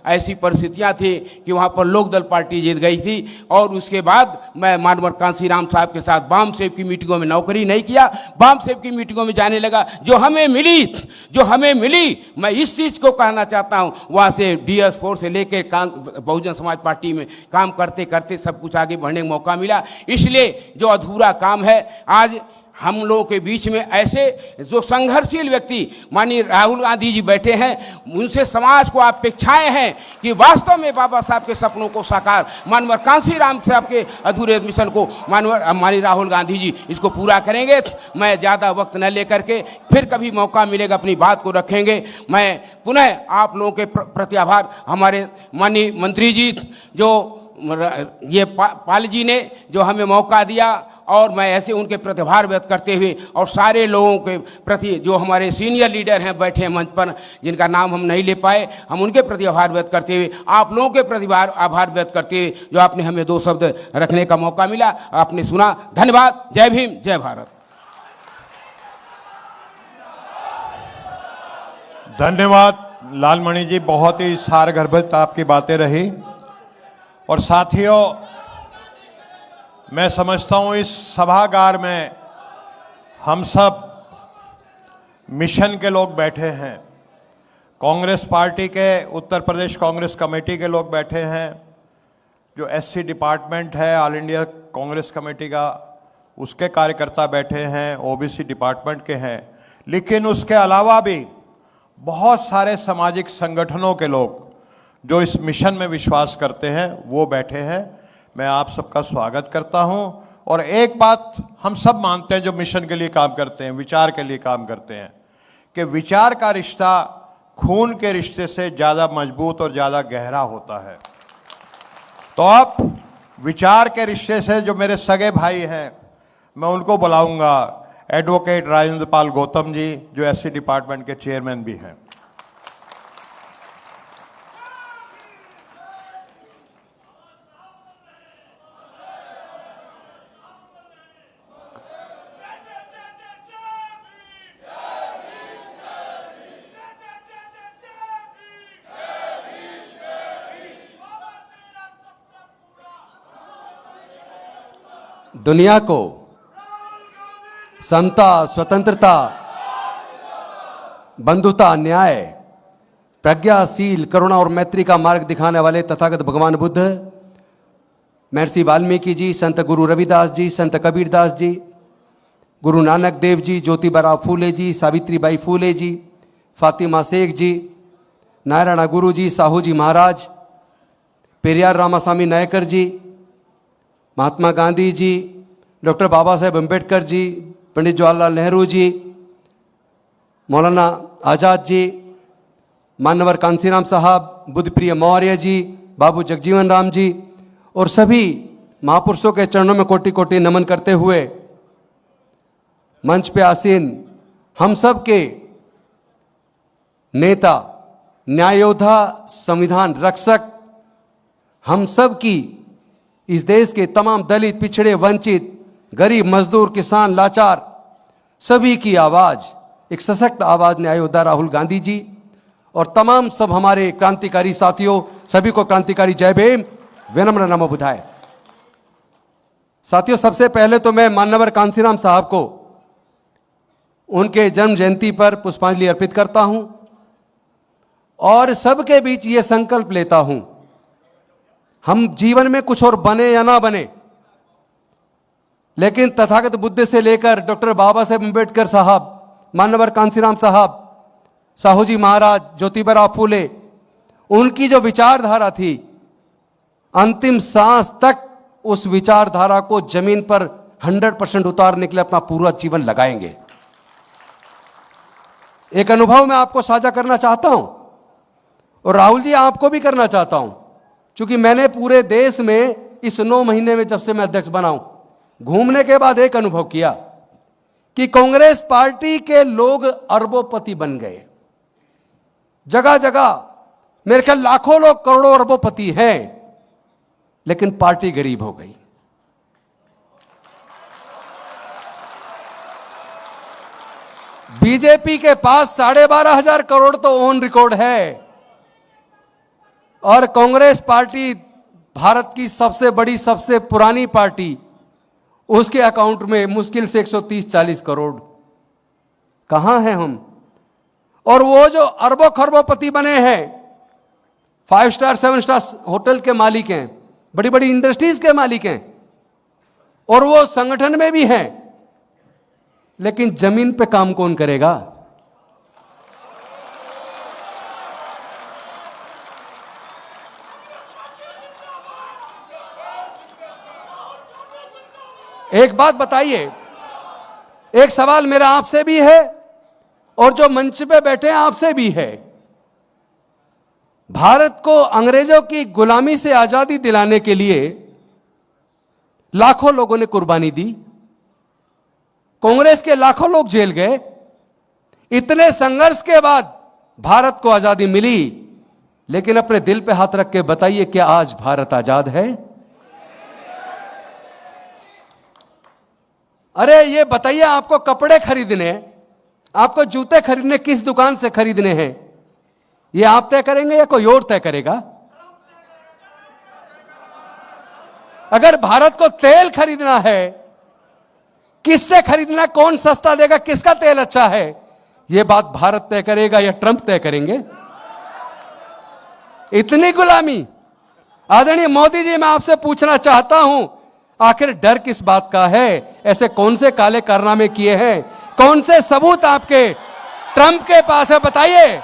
ऐसी परिस्थितियां थी कि वहां पर लोकदल पार्टी जीत गई थी। और उसके बाद मैं मानवर कांशीराम साहब के साथ बाम सेव की मीटिंगों में नौकरी नहीं किया, बाम सेव की मीटिंगों में जाने लगा। जो हमें मिली, मैं इस चीज को कहना चाहता हूं, वहां से DS4 से लेकर बहुजन समाज पार्टी में काम करते करते सब कुछ आगे बढ़ने का मौका मिला। इसलिए जो अधूरा काम है, आज हम लोगों के बीच में ऐसे जो संघर्षशील व्यक्ति माननीय राहुल गांधी जी बैठे हैं, उनसे समाज को अपेक्षाएं हैं कि वास्तव में बाबा साहब के सपनों को साकार, मानवर कांशीराम साहब के अधूरे मिशन को माननीय राहुल गांधी जी इसको पूरा करेंगे। मैं ज़्यादा वक्त न लेकर के, फिर कभी मौका मिलेगा अपनी बात को रखेंगे। मैं पुनः आप लोगों के प्रति आभार, हमारे माननीय मंत्री जी जो ये पाल जी ने जो हमें मौका दिया, और मैं ऐसे उनके प्रति आभार व्यक्त करते हुए, और सारे लोगों के प्रति जो हमारे सीनियर लीडर हैं बैठे हैं मंच पर, जिनका नाम हम नहीं ले पाए, हम उनके प्रति आभार व्यक्त करते हुए, आप लोगों के प्रति आभार व्यक्त करते हुए जो आपने हमें 2 शब्द रखने का मौका मिला, आपने सुना। धन्यवाद। जय भीम, जय भारत। धन्यवाद लालमणि जी, बहुत ही सारगर्भित आपकी बातें रही। और साथियों, मैं समझता हूं इस सभागार में हम सब मिशन के लोग बैठे हैं, कांग्रेस पार्टी के, उत्तर प्रदेश कांग्रेस कमेटी के लोग बैठे हैं, जो SC डिपार्टमेंट है ऑल इंडिया कांग्रेस कमेटी का, उसके कार्यकर्ता बैठे हैं, OBC डिपार्टमेंट के हैं, लेकिन उसके अलावा भी बहुत सारे सामाजिक संगठनों के लोग जो इस मिशन में विश्वास करते हैं वो बैठे हैं। मैं आप सबका स्वागत करता हूं। और एक बात हम सब मानते हैं जो मिशन के लिए काम करते हैं, विचार के लिए काम करते हैं, कि विचार का रिश्ता खून के रिश्ते से ज़्यादा मजबूत और ज़्यादा गहरा होता है। तो अब विचार के रिश्ते से जो मेरे सगे भाई हैं, मैं उनको बुलाऊंगा, एडवोकेट राजेंद्र पाल गौतम जी जो SC डिपार्टमेंट के चेयरमैन भी हैं। दुनिया को समता, स्वतंत्रता, बंधुता, न्याय, प्रज्ञाशील, करुणा और मैत्री का मार्ग दिखाने वाले तथागत भगवान बुद्ध, महर्षि वाल्मीकि जी, संत गुरु रविदास जी, संत कबीरदास जी, गुरु नानक देव जी, ज्योतिबा फूले जी, सावित्रीबाई फूले जी, फातिमा शेख जी, नारायण गुरु जी, साहू जी महाराज, पेरियार रामास्वामी नायकर जी, महात्मा गांधी जी, डॉक्टर बाबा साहेब अम्बेडकर जी, पंडित जवाहरलाल नेहरू जी, मौलाना आज़ाद जी, मानवर कांशीराम साहब, बुद्धप्रिय मौर्य जी, बाबू जगजीवन राम जी और सभी महापुरुषों के चरणों में कोटि कोटि नमन करते हुए मंच पे आसीन हम सब के नेता, न्याय योद्धा, संविधान रक्षक, हम सब की, इस देश के तमाम दलित, पिछड़े, वंचित, गरीब, मजदूर, किसान, लाचार, सभी की आवाज, एक सशक्त आवाज न्याय योद्धा राहुल गांधी जी और तमाम सब हमारे क्रांतिकारी साथियों, सभी को क्रांतिकारी जय भीम, विनम्र नमो बुधाय। साथियों, सबसे पहले तो मैं मानवर कांशीराम साहब को उनके जन्म जयंती पर पुष्पांजलि अर्पित करता हूं और सबके बीच ये संकल्प लेता हूं, हम जीवन में कुछ और बने या ना बने, लेकिन तथागत बुद्ध से लेकर डॉक्टर बाबा साहेब अम्बेडकर साहब, मानवर कांशीराम साहब, साहू जी महाराज, ज्योतिबा फूले, उनकी जो विचारधारा थी, अंतिम सांस तक उस विचारधारा को जमीन पर 100% उतारने के लिए अपना पूरा जीवन लगाएंगे। एक अनुभव मैं आपको साझा करना चाहता हूं और राहुल जी आपको भी करना चाहता हूं, क्योंकि मैंने पूरे देश में इस 9 महीने में जब से मैं अध्यक्ष बना हूं, घूमने के बाद एक अनुभव किया कि कांग्रेस पार्टी के लोग अरबोपति बन गए। जगह जगह मेरे ख्याल लाखों लोग करोड़ों अरबोपति हैं, लेकिन पार्टी गरीब हो गई। बीजेपी के पास 12,500 करोड़ तो ऑन रिकॉर्ड है और कांग्रेस पार्टी भारत की सबसे बड़ी, सबसे पुरानी पार्टी, उसके अकाउंट में मुश्किल से 130-140 करोड़। कहां हैं हम? और वो जो अरबों खरबोपति बने हैं, 5 स्टार 7 स्टार होटल के मालिक हैं, बड़ी बड़ी इंडस्ट्रीज के मालिक हैं, और वो संगठन में भी हैं, लेकिन जमीन पे काम कौन करेगा? एक बात बताइए, एक सवाल मेरा आपसे भी है और जो मंच पे बैठे हैं आपसे भी है। भारत को अंग्रेजों की गुलामी से आजादी दिलाने के लिए लाखों लोगों ने कुर्बानी दी, कांग्रेस के लाखों लोग जेल गए। इतने संघर्ष के बाद भारत को आजादी मिली, लेकिन अपने दिल पे हाथ रख के बताइए, क्या आज भारत आजाद है? अरे ये बताइए, आपको कपड़े खरीदने, आपको जूते खरीदने किस दुकान से खरीदने हैं, ये आप तय करेंगे या कोई और तय करेगा? अगर भारत को तेल खरीदना है, किससे खरीदना, कौन सस्ता देगा, किसका तेल अच्छा है, यह बात भारत तय करेगा या ट्रंप तय करेंगे? इतनी गुलामी। आदरणीय मोदी जी, मैं आपसे पूछना चाहता हूं, आखिर डर किस बात का है? ऐसे कौन से काले कारनामे किए हैं, कौन से सबूत आपके ट्रंप के पास है, बताइए।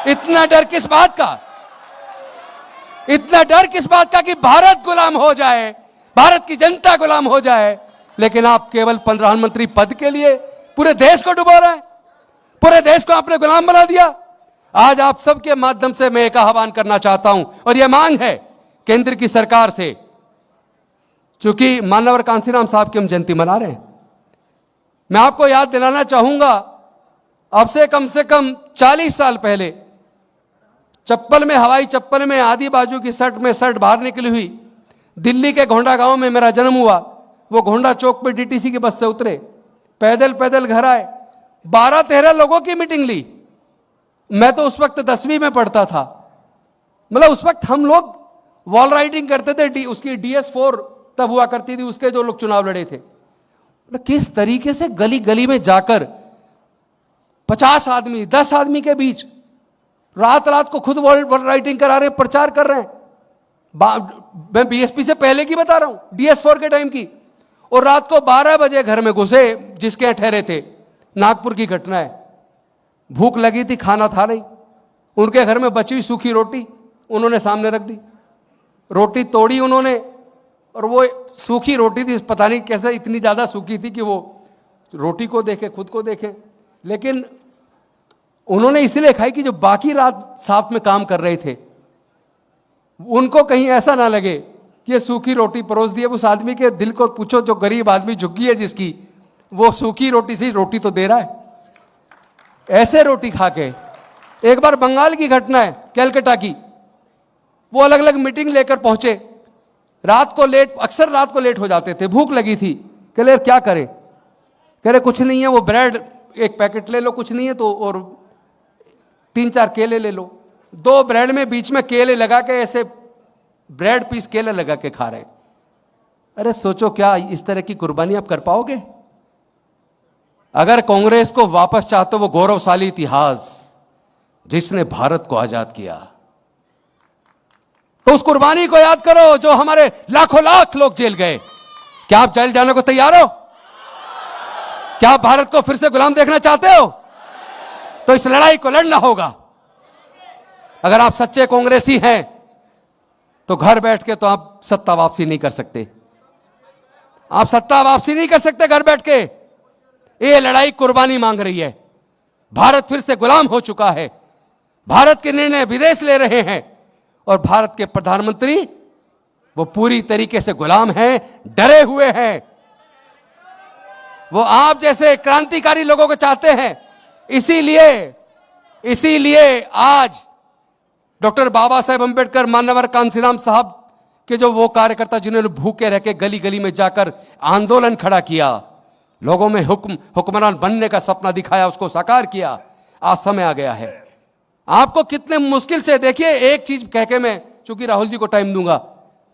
इतना डर किस बात का? इतना डर किस बात का कि भारत गुलाम हो जाए, भारत की जनता गुलाम हो जाए, लेकिन आप केवल प्रधानमंत्री पद के लिए पूरे देश को डुबो रहे हैं, पूरे देश को आपने गुलाम बना दिया। आज आप सबके माध्यम से मैं एक आह्वान करना चाहता हूं और यह मांग है केंद्र की सरकार से, क्योंकि मान्यवर कांशीराम साहब की हम जयंती मना रहे हैं। मैं आपको याद दिलाना चाहूंगा, अब से कम 40 साल पहले चप्पल में, हवाई चप्पल में, आधी बाजू की शर्ट में शर्ट बाहर निकली हुई, दिल्ली के घोंडा गांव में मेरा जन्म हुआ। वो घोंडा चौक पे डीटीसी की बस से उतरे, पैदल पैदल घर आए, 12-13 लोगों की मीटिंग ली। मैं तो उस वक्त 10वीं में पढ़ता था, मतलब उस वक्त हम लोग वॉल राइटिंग करते थे, उसकी DS4 तब हुआ करती थी, उसके जो लोग चुनाव लड़े थे। किस तरीके से गली गली में जाकर 50 आदमी 10 आदमी के बीच रात रात को खुद वॉल राइटिंग करा रहे, प्रचार कर रहे हैं। मैं BSP से पहले की बता रहा हूं, DS4 के टाइम की। और रात को 12 बजे घर में घुसे, जिसके यहां ठहरे थे। नागपुर की घटना है। भूख लगी थी, खाना था नहीं, उनके घर में बची हुई सूखी रोटी उन्होंने सामने रख दी। रोटी तोड़ी उन्होंने, और वो सूखी रोटी थी, पता नहीं कैसे इतनी ज्यादा सूखी थी कि वो रोटी को देखे, खुद को देखे। लेकिन उन्होंने इसलिए खाई कि जो बाकी रात साथ में काम कर रहे थे, उनको कहीं ऐसा ना लगे कि ये सूखी रोटी परोस दी है। उस आदमी के दिल को पूछो, जो गरीब आदमी झुग्गी है जिसकी, वो सूखी रोटी से रोटी तो दे रहा है। ऐसे रोटी खा के। एक बार बंगाल की घटना है, कैलकाटा की। वो अलग अलग मीटिंग लेकर पहुंचे, रात को लेट, अक्सर रात को लेट हो जाते थे, भूख लगी थी। कह रहे क्या करें? कह रहे कुछ नहीं है, वो ब्रेड एक पैकेट ले लो, कुछ नहीं है तो, और 3-4 केले ले लो। 2 ब्रेड में बीच में केले लगा के, ऐसे ब्रेड पीस केले लगा के खा रहे। अरे सोचो, क्या इस तरह की कुर्बानी आप कर पाओगे? अगर कांग्रेस को वापस चाहते हो वो गौरवशाली इतिहास जिसने भारत को आजाद किया, तो उस कुर्बानी को याद करो, जो हमारे लाखों लाख लोग जेल गए। क्या आप जेल जाने को तैयार हो? क्या आप भारत को फिर से गुलाम देखना चाहते हो? तो इस लड़ाई को लड़ना होगा। अगर आप सच्चे कांग्रेसी हैं तो घर बैठ के तो आप सत्ता वापसी नहीं कर सकते। आप सत्ता वापसी नहीं कर सकते घर बैठ के। ये लड़ाई कुर्बानी मांग रही है। भारत फिर से गुलाम हो चुका है। भारत के निर्णय विदेश ले रहे हैं और भारत के प्रधानमंत्री वो पूरी तरीके से गुलाम हैं, डरे हुए हैं। वो आप जैसे क्रांतिकारी लोगों को चाहते हैं। इसीलिए आज डॉक्टर बाबा साहेब अंबेडकर, मान्यवर कांशीराम साहब के जो वो कार्यकर्ता जिन्होंने भूखे रह के गली गली में जाकर आंदोलन खड़ा किया, लोगों में हुक्मरान बनने का सपना दिखाया, उसको साकार किया, आज समय आ गया है। आपको कितने मुश्किल से, देखिए एक चीज कह के मैं चूंकि राहुल जी को टाइम दूंगा,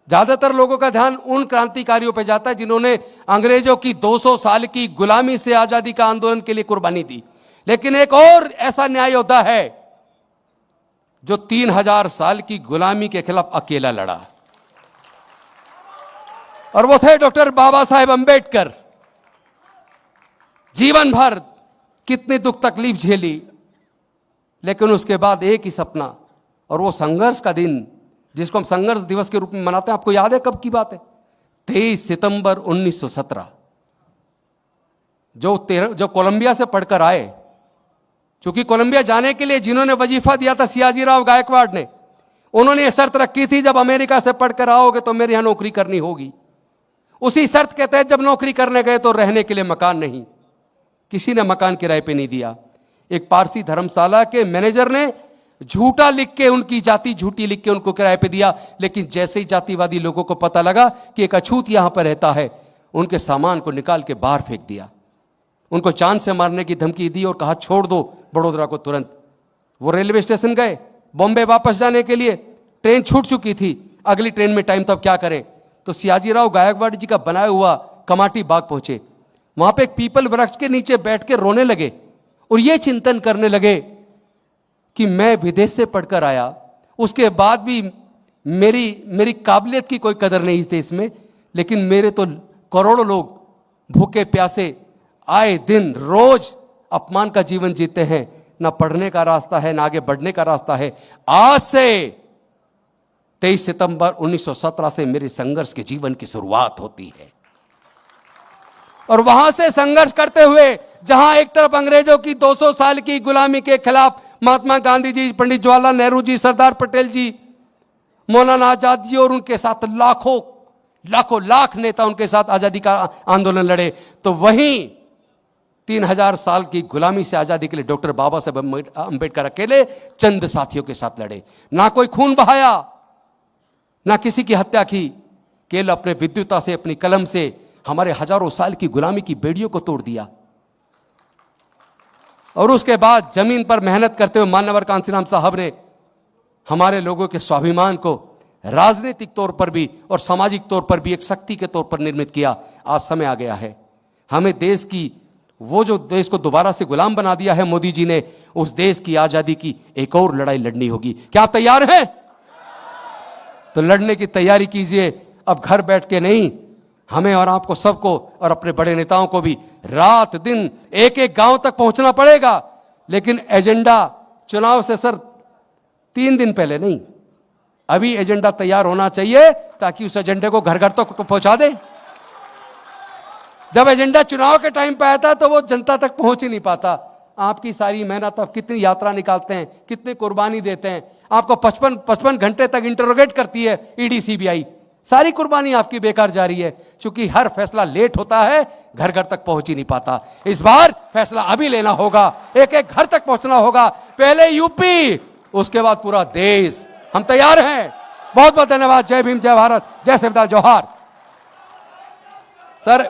ज्यादातर लोगों का ध्यान उन क्रांतिकारियों पर जाता है जिन्होंने अंग्रेजों की 200 साल की गुलामी से आजादी का आंदोलन के लिए कुर्बानी दी। लेकिन एक और ऐसा न्याय योद्धा है जो 3000 साल की गुलामी के खिलाफ अकेला लड़ा, और वो थे डॉक्टर बाबा साहेब अंबेडकर। जीवन भर कितनी दुख तकलीफ झेली, लेकिन उसके बाद एक ही सपना, और वो संघर्ष का दिन जिसको हम संघर्ष दिवस के रूप में मनाते हैं। आपको याद है कब की बात है? 23 सितंबर 1917, जो कोलंबिया से पढ़कर आए। क्योंकि कोलंबिया जाने के लिए जिन्होंने वजीफा दिया था सियाजीराव गायकवाड़ ने, उन्होंने ये शर्त रखी थी जब अमेरिका से पढ़कर आओगे तो मेरे यहां नौकरी करनी होगी। उसी शर्त के तहत जब नौकरी करने गए तो रहने के लिए मकान नहीं, किसी ने मकान किराए पे नहीं दिया। एक पारसी धर्मशाला के मैनेजर ने झूठा लिख के, उनकी जाति झूठी लिख के उनको किराए पे दिया। लेकिन जैसे ही जातिवादी लोगों को पता लगा कि एक अछूत यहां पर रहता है, उनके सामान को निकाल के बाहर फेंक दिया, उनको जान से मारने की धमकी दी और कहा छोड़ दो बड़ोदरा को तुरंत। वो रेलवे स्टेशन गए बॉम्बे वापस जाने के लिए, ट्रेन छूट चुकी थी, अगली ट्रेन में टाइम, तब क्या करें? तो सियाजीराव गायकवाड़ जी का बनाया हुआ कमाटी बाग पहुंचे। वहां पे एक पीपल वृक्ष के नीचे बैठ के रोने लगे और ये चिंतन करने लगे कि मैं विदेश से पढ़कर आया, उसके बाद भी मेरी काबिलियत की कोई कदर नहीं इस देश में, लेकिन मेरे तो करोड़ों लोग भूखे प्यासे आए दिन रोज अपमान का जीवन जीते हैं। ना पढ़ने का रास्ता है, ना आगे बढ़ने का रास्ता है। आज से 23 सितंबर 1917 से मेरे संघर्ष के जीवन की शुरुआत होती है। और वहां से संघर्ष करते हुए जहां एक तरफ अंग्रेजों की 200 साल की गुलामी के खिलाफ महात्मा गांधी जी, पंडित जवाहरलाल नेहरू जी, सरदार पटेल जी, मौलाना आजाद जी और उनके साथ लाख नेता उनके साथ आजादी का आंदोलन लड़े, तो वहीं 3000 साल की गुलामी से आजादी के लिए डॉक्टर बाबा साहेब अंबेडकर अकेले चंद साथियों के साथ लड़े। ना कोई खून बहाया, ना किसी की हत्या की, केवल अपने विद्युता से, अपनी कलम से हमारे हजारों साल की गुलामी की बेड़ियों को तोड़ दिया। और उसके बाद जमीन पर मेहनत करते हुए मान्यवर कांशीराम साहब ने हमारे लोगों के स्वाभिमान को राजनीतिक तौर पर भी और सामाजिक तौर पर भी एक शक्ति के तौर पर निर्मित किया। आज समय आ गया है हमें देश की, वो जो देश को दोबारा से गुलाम बना दिया है मोदी जी ने, उस देश की आजादी की एक और लड़ाई लड़नी होगी। क्या आप तैयार हैं? तो लड़ने की तैयारी कीजिए। अब घर बैठ के नहीं, हमें और आपको सबको और अपने बड़े नेताओं को भी रात दिन एक एक गांव तक पहुंचना पड़ेगा। लेकिन एजेंडा चुनाव से सर 3 दिन पहले नहीं, अभी एजेंडा तैयार होना चाहिए ताकि उस एजेंडे को घर घर तक पहुंचा दे। जब एजेंडा चुनाव के टाइम पे आता तो वो जनता तक पहुंच ही नहीं पाता। आपकी सारी मेहनत, आप कितनी यात्रा निकालते हैं, कितनी कुर्बानी देते हैं, आपको 55 घंटे तक इंटरोगेट करती है ईडी सीबीआई, सारी कुर्बानी आपकी बेकार जा रही है। क्योंकि हर फैसला लेट होता है, घर घर तक पहुंच ही नहीं पाता। इस बार फैसला अभी लेना होगा, एक एक घर तक पहुंचना होगा। पहले यूपी, उसके बाद पूरा देश। हम तैयार हैं। बहुत बहुत धन्यवाद। जय भीम, जय भारत, जय संविधान, जोहार। सर,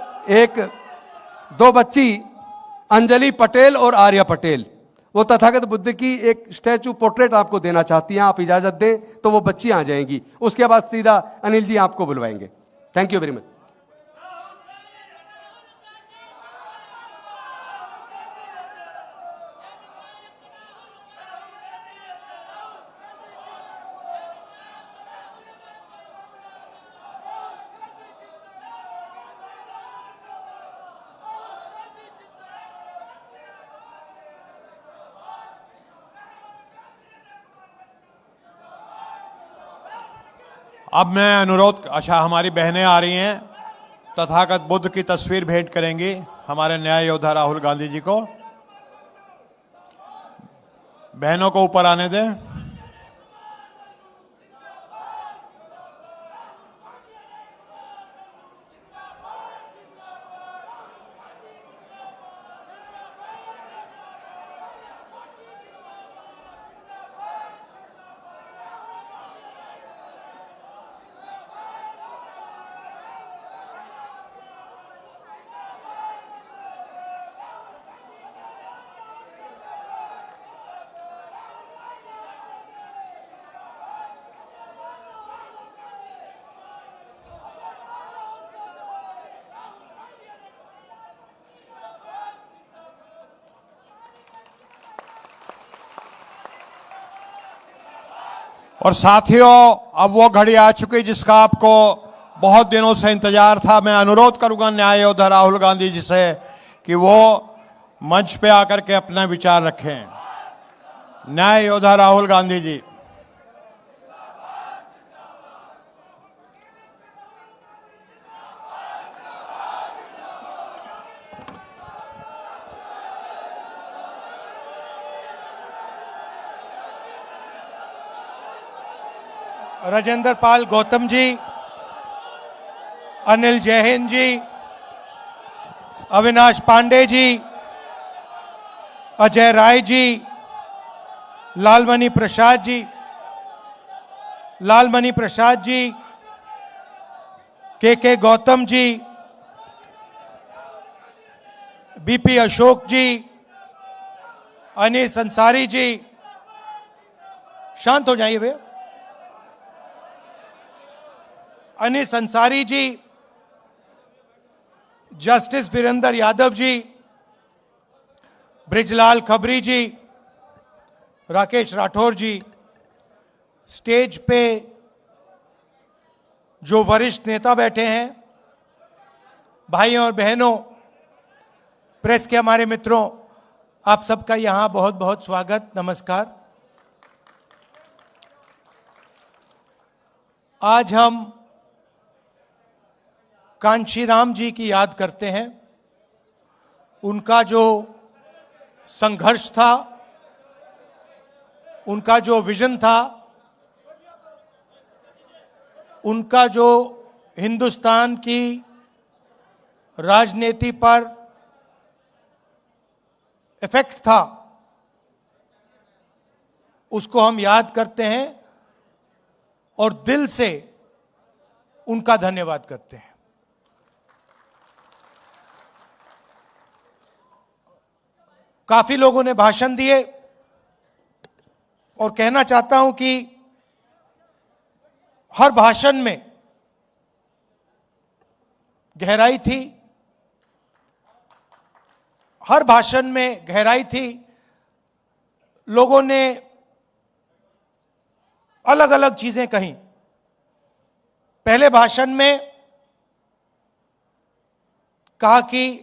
दो बच्ची अंजलि पटेल और आर्या पटेल, वो तथागत बुद्ध की एक स्टैचू पोर्ट्रेट आपको देना चाहती हैं। आप इजाजत दें तो वो बच्ची आ जाएंगी, उसके बाद सीधा अनिल जी आपको बुलवाएंगे। Thank you very much. अब मैं अनुरोध, अच्छा हमारी बहनें आ रही हैं, तथागत बुद्ध की तस्वीर भेंट करेंगी हमारे न्याय योद्धा राहुल गांधी जी को। बहनों को ऊपर आने दें। और साथियों, अब वो घड़ी आ चुकी जिसका आपको बहुत दिनों से इंतजार था। मैं अनुरोध करूंगा न्याय योद्धा राहुल गांधी जी से कि वो मंच पे आकर के अपना विचार रखें। न्याय योद्धा राहुल गांधी जी। राजेंद्र पाल गौतम जी, अनिल जैन जी, अविनाश पांडे जी, अजय राय जी, लालमणि प्रसाद जी, के गौतम जी, बीपी अशोक जी, अनीस अंसारी जी, शांत हो जाइए भैया, अनीस अंसारी जी, जस्टिस वीरेंद्र यादव जी, ब्रिजलाल खबरी जी, राकेश राठौर जी, स्टेज पे जो वरिष्ठ नेता बैठे हैं, भाइयों और बहनों, प्रेस के हमारे मित्रों, आप सबका यहां बहुत बहुत स्वागत, नमस्कार। आज हम कांशीराम जी की याद करते हैं। उनका जो संघर्ष था, उनका जो विजन था, उनका जो हिंदुस्तान की राजनीति पर इफेक्ट था, उसको हम याद करते हैं और दिल से उनका धन्यवाद करते हैं। काफी लोगों ने भाषण दिए और कहना चाहता हूं कि हर भाषण में गहराई थी, हर भाषण में गहराई थी। लोगों ने अलग अलग चीजें कही। पहले भाषण में कहा कि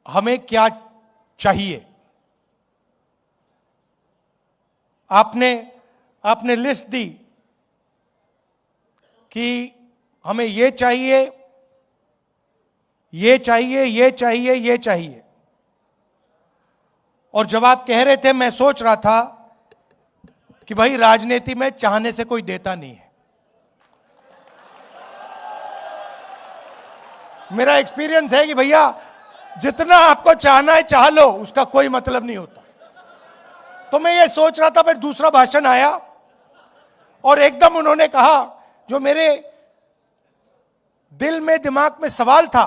हमें क्या चाहिए। आपने लिस्ट दी कि हमें ये चाहिए, ये चाहिए, ये चाहिए, ये चाहिए। और जब आप कह रहे थे, मैं सोच रहा था कि भाई राजनीति में चाहने से कोई देता नहीं है। मेरा एक्सपीरियंस है कि भैया जितना आपको चाहना है चाह लो, उसका कोई मतलब नहीं होता। तो मैं ये सोच रहा था, फिर दूसरा भाषण आया और एकदम उन्होंने कहा जो मेरे दिल में, दिमाग में सवाल था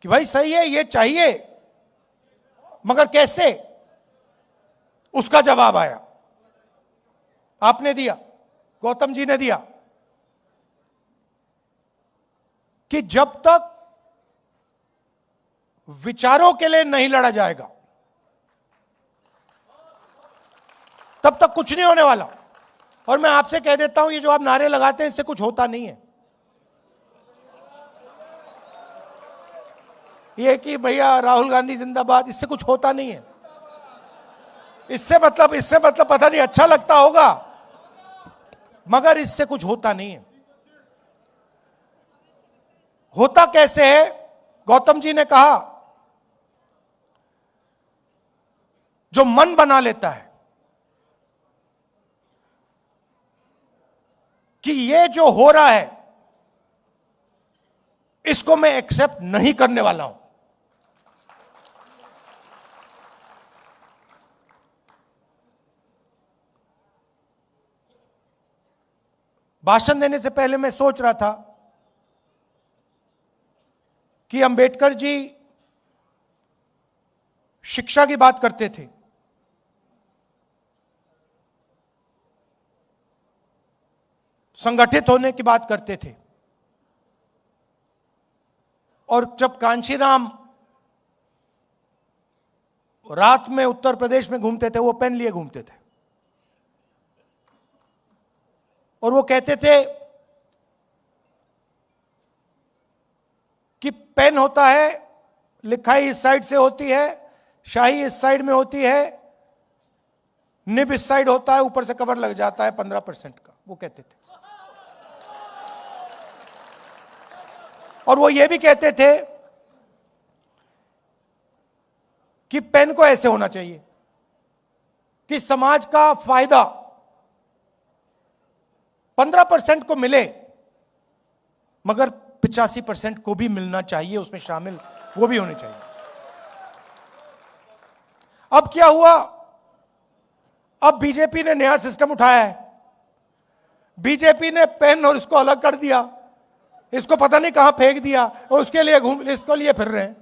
कि भाई सही है, ये चाहिए, मगर कैसे? उसका जवाब आया, आपने दिया, गौतम जी ने दिया कि जब तक विचारों के लिए नहीं लड़ा जाएगा तब तक कुछ नहीं होने वाला। और मैं आपसे कह देता हूं, ये जो आप नारे लगाते हैं, इससे कुछ होता नहीं है। ये कि भैया राहुल गांधी जिंदाबाद, इससे कुछ होता नहीं है। इससे मतलब पता नहीं अच्छा लगता होगा, मगर इससे कुछ होता नहीं है। होता कैसे है? गौतम जी ने कहा, जो मन बना लेता है कि ये जो हो रहा है इसको मैं एक्सेप्ट नहीं करने वाला हूं, भाषण देने से पहले मैं सोच रहा था कि अंबेडकर जी शिक्षा की बात करते थे, संगठित होने की बात करते थे, और जब कांशीराम रात में उत्तर प्रदेश में घूमते थे वो पेन लिए घूमते थे और वो कहते थे कि पेन होता है, लिखाई इस साइड से होती है, शाही इस साइड में होती है, निब इस साइड होता है, ऊपर से कवर लग जाता है 15% का, वो कहते थे। और वो ये भी कहते थे कि पेन को ऐसे होना चाहिए कि समाज का फायदा 15% को मिले मगर 85% को भी मिलना चाहिए, उसमें शामिल वो भी होने चाहिए। अब क्या हुआ? अब बीजेपी ने नया सिस्टम उठाया है। बीजेपी ने पेन और इसको अलग कर दिया, इसको पता नहीं कहां फेंक दिया और उसके लिए इसको लिए फिर रहे हैं।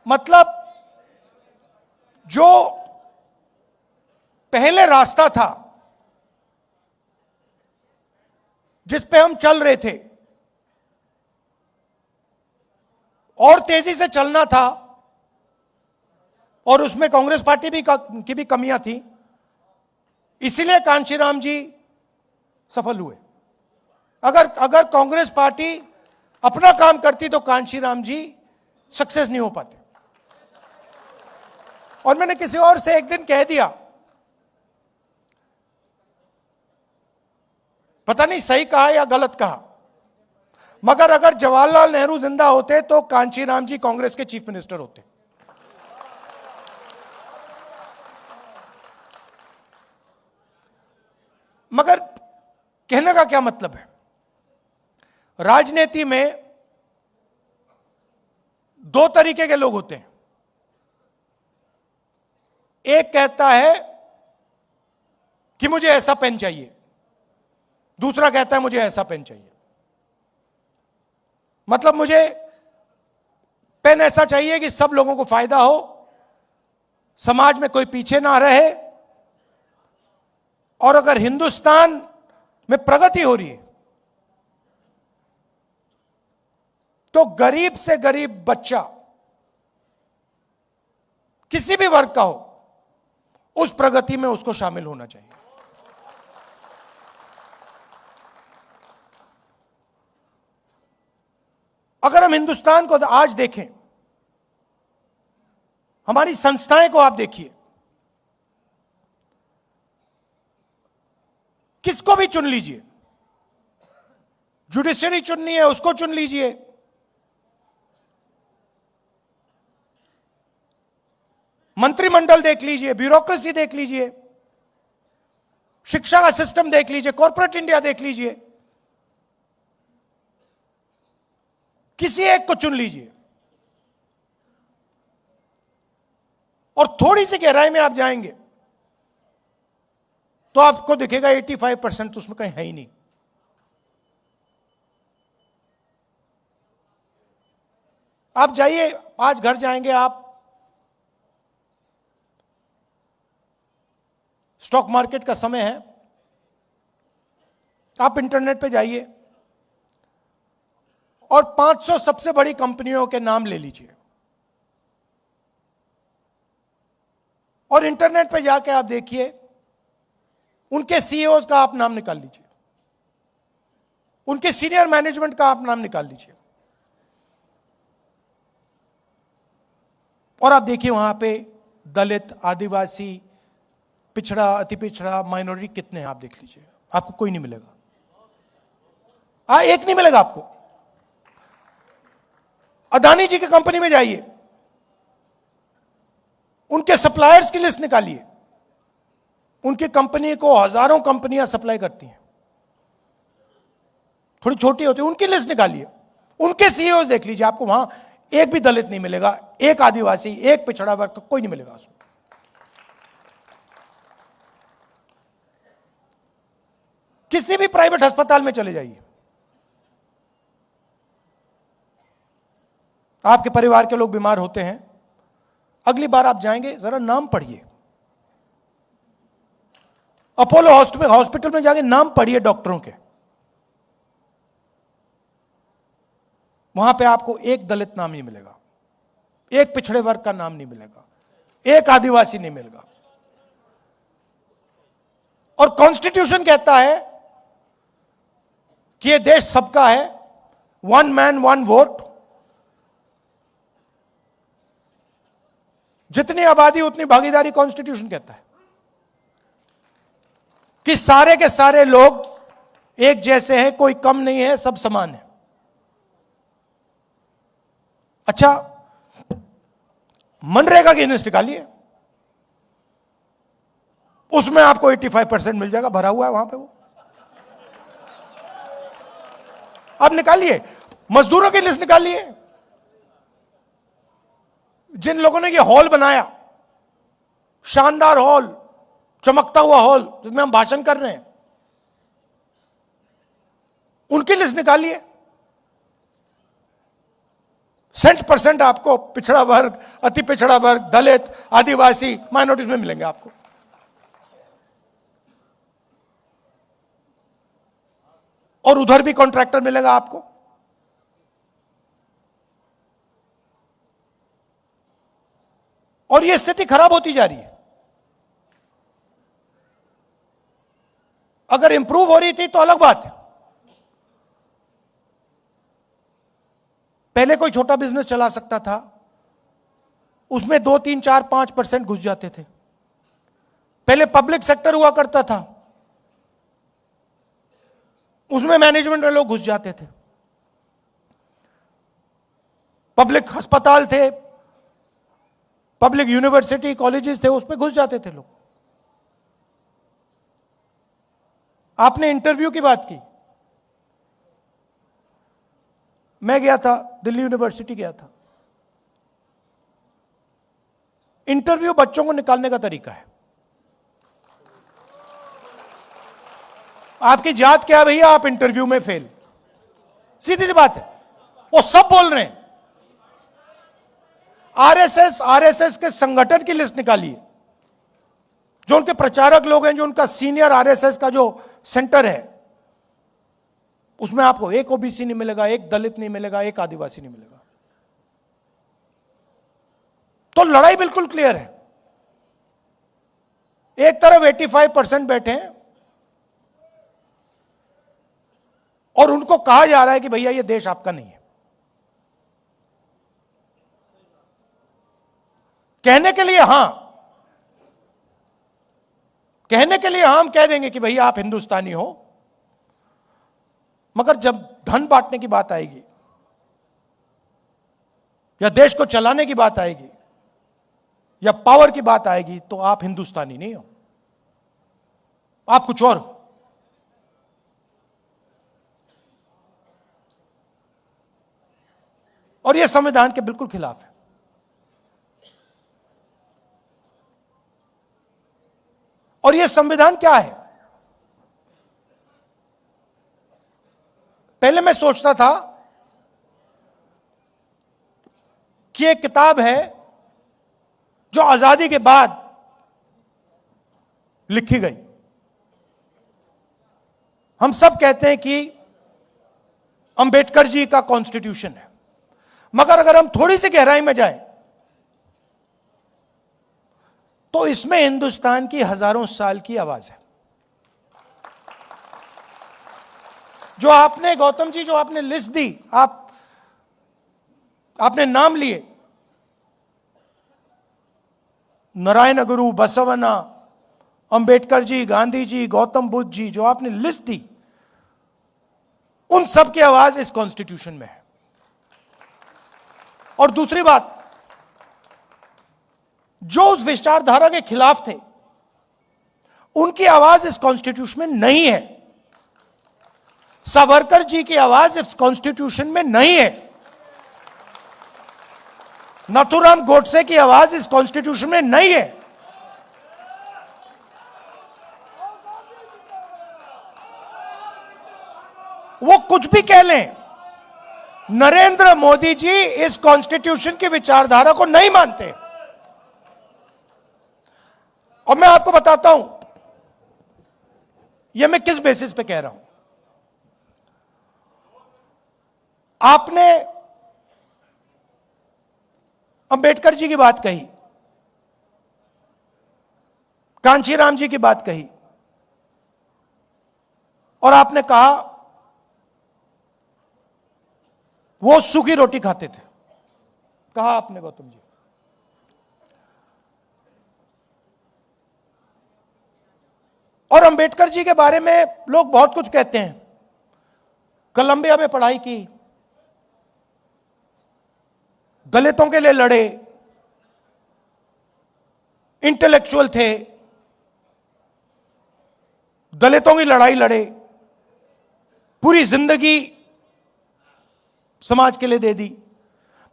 मतलब जो पहले रास्ता था जिस पे हम चल रहे थे और तेजी से चलना था, और उसमें कांग्रेस पार्टी की भी कमियां थी, इसीलिए कांशीराम जी सफल हुए। अगर कांग्रेस पार्टी अपना काम करती तो कांशीराम जी सक्सेस नहीं हो पाते। और मैंने किसी और से एक दिन कह दिया, पता नहीं सही कहा या गलत कहा, मगर अगर जवाहरलाल नेहरू जिंदा होते तो कांशीराम जी कांग्रेस के चीफ मिनिस्टर होते। मगर कहने का क्या मतलब है? राजनीति में दो तरीके के लोग होते हैं। एक कहता है कि मुझे ऐसा पेन चाहिए, दूसरा कहता है मुझे ऐसा पेन चाहिए। मतलब मुझे पेन ऐसा चाहिए कि सब लोगों को फायदा हो, समाज में कोई पीछे ना रहे, और अगर हिंदुस्तान में प्रगति हो रही है तो गरीब से गरीब बच्चा किसी भी वर्ग का हो, उस प्रगति में उसको शामिल होना चाहिए। अगर हम हिंदुस्तान को आज देखें, हमारी संस्थाएं को आप देखिए, किसको भी चुन लीजिए, जुडिशरी चुननी है उसको चुन लीजिए, मंत्रिमंडल देख लीजिए, ब्यूरोक्रेसी देख लीजिए, शिक्षा का सिस्टम देख लीजिए, कॉर्पोरेट इंडिया देख लीजिए, किसी एक को चुन लीजिए और थोड़ी सी गहराई में आप जाएंगे तो आपको दिखेगा 85% उसमें कहीं है ही नहीं। आप जाइए, आज घर जाएंगे आप, स्टॉक मार्केट का समय है, आप इंटरनेट पे जाइए और 500 सबसे बड़ी कंपनियों के नाम ले लीजिए और इंटरनेट पे जाके आप देखिए, उनके सीईओज का आप नाम निकाल लीजिए, उनके सीनियर मैनेजमेंट का आप नाम निकाल लीजिए। और आप देखिए वहां पे दलित, आदिवासी, पिछड़ा, अति पिछड़ा, माइनॉरिटी कितने हैं आप देख लीजिए, आपको कोई नहीं मिलेगा। एक नहीं मिलेगा आपको। अदानी जी की कंपनी में जाइए, उनके सप्लायर्स की लिस्ट निकालिए। उनकी कंपनी को हजारों कंपनियां सप्लाई करती हैं, थोड़ी छोटी होती है, उनकी लिस्ट निकालिए। उनके सीईओ देख लीजिए, आपको वहां एक भी दलित नहीं मिलेगा, एक आदिवासी, एक पिछड़ा वर्ग, तो कोई नहीं मिलेगा उसमें। किसी भी प्राइवेट अस्पताल में चले जाइए, आपके परिवार के लोग बीमार होते हैं, अगली बार आप जाएंगे जरा नाम पढ़िए। अपोलो हॉस्पिटल में जाके नाम पढ़िए डॉक्टरों के, वहां पे आपको एक दलित नाम नहीं मिलेगा, एक पिछड़े वर्ग का नाम नहीं मिलेगा, एक आदिवासी नहीं मिलेगा। और कॉन्स्टिट्यूशन कहता है कि यह देश सबका है, वन मैन वन वोट। जितनी आबादी उतनी भागीदारी, कॉन्स्टिट्यूशन कहता है कि सारे के सारे लोग एक जैसे हैं, कोई कम नहीं है, सब समान है। अच्छा, मनरेगा की लिस्ट निकालिए, उसमें आपको 85% मिल जाएगा, भरा हुआ है वहां पे वो। आप निकालिए, मजदूरों की लिस्ट निकालिए, जिन लोगों ने ये हॉल बनाया, शानदार हॉल, चमकता हुआ हॉल जिसमें हम भाषण कर रहे हैं, उनकी लिस्ट निकालिए। 60% आपको पिछड़ा वर्ग, अति पिछड़ा वर्ग, दलित, आदिवासी, माइनॉरिटीज में मिलेंगे आपको। और उधर भी कॉन्ट्रैक्टर मिलेगा आपको। और यह स्थिति खराब होती जा रही है। अगर इंप्रूव हो रही थी तो अलग बात है। पहले कोई छोटा बिजनेस चला सकता था, उसमें 2, 3, 4, 5% घुस जाते थे। पहले पब्लिक सेक्टर हुआ करता था, उसमें मैनेजमेंट में लोग घुस जाते थे। पब्लिक अस्पताल थे, पब्लिक यूनिवर्सिटी, कॉलेजेस थे, उसमें घुस जाते थे लोग। आपने इंटरव्यू की बात की, मैं गया था, दिल्ली यूनिवर्सिटी गया था। इंटरव्यू बच्चों को निकालने का तरीका है। आपकी जात क्या है भैया, आप इंटरव्यू में फेल, सीधी सी बात है। वो सब बोल रहे हैं। आरएसएस के संगठन की लिस्ट निकालिए, जो उनके प्रचारक लोग हैं, जो उनका सीनियर आरएसएस का जो सेंटर है, उसमें आपको एक ओबीसी नहीं मिलेगा, एक दलित नहीं मिलेगा, एक आदिवासी नहीं मिलेगा। तो लड़ाई बिल्कुल क्लियर है। एक तरफ 85% बैठे हैं और उनको कहा जा रहा है कि भैया ये देश आपका नहीं है। कहने के लिए हां, कहने के लिए हम कह देंगे कि भैया आप हिंदुस्तानी हो, मगर जब धन बांटने की बात आएगी या देश को चलाने की बात आएगी या पावर की बात आएगी, तो आप हिंदुस्तानी नहीं हो, आप कुछ और हो। और यह संविधान के बिल्कुल खिलाफ है। और यह संविधान क्या है? पहले मैं सोचता था कि एक किताब है जो आजादी के बाद लिखी गई। हम सब कहते हैं कि अंबेडकर जी का कॉन्स्टिट्यूशन है, मगर अगर हम थोड़ी सी गहराई में जाएं तो इसमें हिंदुस्तान की हजारों साल की आवाज है। जो आपने, गौतम जी, जो आपने लिस्ट दी, आपने नाम लिए, नारायण गुरु, बसवन्ना, अंबेडकर जी, गांधी जी, गौतम बुद्ध जी, जो आपने लिस्ट दी, उन सब की आवाज इस कॉन्स्टिट्यूशन में है। और दूसरी बात, जो उस विचारधारा के खिलाफ थे, उनकी आवाज इस कॉन्स्टिट्यूशन में नहीं है। सावरकर जी की आवाज इस कॉन्स्टिट्यूशन में नहीं है। नाथूराम गोडसे की आवाज इस कॉन्स्टिट्यूशन में नहीं है। वो कुछ भी कह लें, नरेंद्र मोदी जी इस कॉन्स्टिट्यूशन की विचारधारा को नहीं मानते। और मैं आपको बताता हूं यह मैं किस बेसिस पे कह रहा हूं। आपने अंबेडकर जी की बात कही, कांशीराम जी की बात कही, और आपने कहा वो सूखी रोटी खाते थे, कहा आपने गौतम जी। और अंबेडकर जी के बारे में लोग बहुत कुछ कहते हैं। कोलंबिया में पढ़ाई की, दलितों के लिए लड़े, इंटेलेक्चुअल थे, दलितों की लड़ाई लड़े, पूरी जिंदगी समाज के लिए दे दी।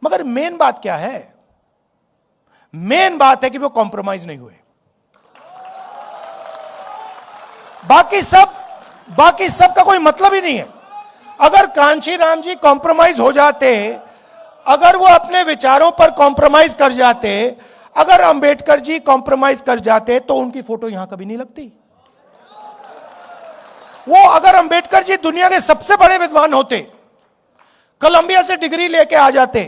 मगर मेन बात क्या है? मेन बात है कि वो कॉम्प्रोमाइज नहीं हुए। बाकी सब का कोई मतलब ही नहीं है। अगर कांशीराम जी कॉम्प्रोमाइज हो जाते, अगर वो अपने विचारों पर कॉम्प्रोमाइज कर जाते, अगर अंबेडकर जी कॉम्प्रोमाइज कर जाते, तो उनकी फोटो यहां कभी नहीं लगती। वो अगर अंबेडकर जी दुनिया के सबसे बड़े विद्वान होते, कोलंबिया से डिग्री लेके आ जाते,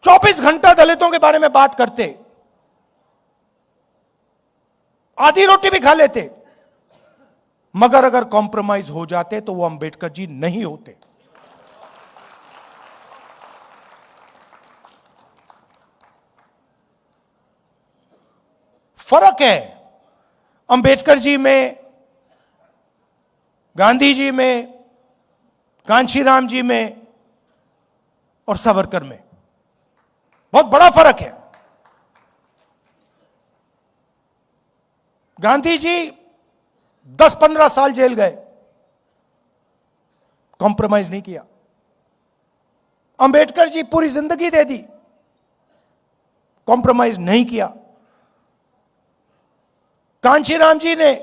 24 घंटा दलितों के बारे में बात करते, आधी रोटी भी खा लेते, मगर अगर कॉम्प्रोमाइज हो जाते तो वो अंबेडकर जी नहीं होते। फर्क है अंबेडकर जी में, गांधी जी में, कांशीराम जी में और सावरकर में। बहुत बड़ा फर्क है। गांधी जी 10-15 साल जेल गए, कॉम्प्रोमाइज नहीं किया। अंबेडकर जी पूरी जिंदगी दे दी, कॉम्प्रोमाइज नहीं किया। कांशीराम जी ने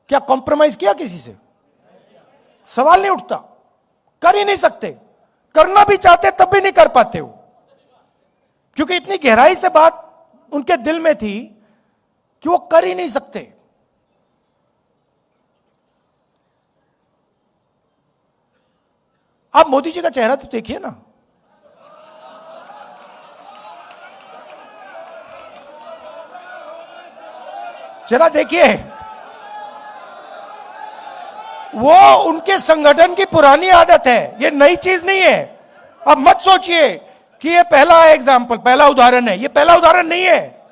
क्या कॉम्प्रोमाइज किया किसी से? सवाल नहीं उठता, कर ही नहीं सकते। करना भी चाहते तब भी नहीं कर पाते हो, क्योंकि इतनी गहराई से बात उनके दिल में थी कि वो कर ही नहीं सकते। आप मोदी जी का चेहरा तो देखिए ना, चेहरा देखिए। वो उनके संगठन की पुरानी आदत है, ये नई चीज नहीं है। अब मत सोचिए कि ये पहला एग्जाम्पल, पहला उदाहरण है। ये पहला उदाहरण नहीं है,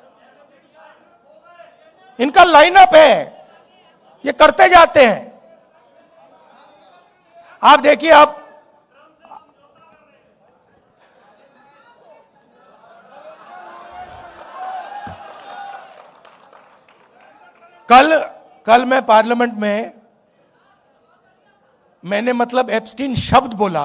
इनका लाइनअप है, ये करते जाते हैं। आप देखिए, आप कल मैं पार्लियामेंट में मैंने मतलब एप्स्टीन शब्द बोला,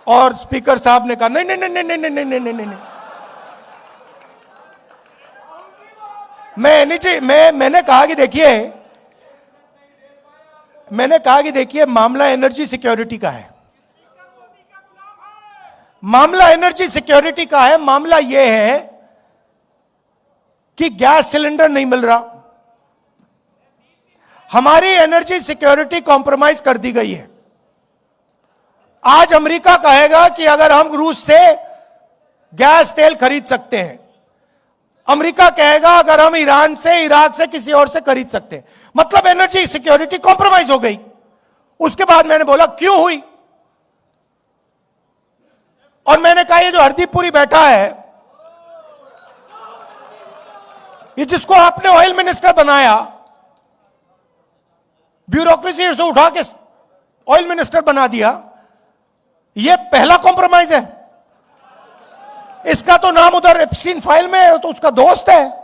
और स्पीकर साहब ने कहा नहीं नहीं नहीं नहीं नहीं नहीं नहीं नहीं नहीं, मैं नहीं चाहिए। मैंने कहा कि देखिए, मामला एनर्जी सिक्योरिटी का है। मामला एनर्जी सिक्योरिटी का है। मामला यह है कि गैस सिलेंडर नहीं मिल रहा, हमारी एनर्जी सिक्योरिटी कॉम्प्रोमाइज कर दी गई है। आज अमेरिका कहेगा कि अगर हम रूस से गैस तेल खरीद सकते हैं, अमेरिका कहेगा अगर हम ईरान से, इराक से, किसी और से खरीद सकते हैं, मतलब एनर्जी सिक्योरिटी कॉम्प्रोमाइज हो गई। उसके बाद मैंने बोला क्यों हुई, और मैंने कहा ये जो हरदीप पुरी बैठा है, ये जिसको आपने ऑयल मिनिस्टर बनाया, ब्यूरोक्रेसी से उठा के ऑयल मिनिस्टर बना दिया, ये पहला कॉम्प्रोमाइज है। इसका तो नाम उधर एप्स्टीन फाइल में है, तो उसका दोस्त है।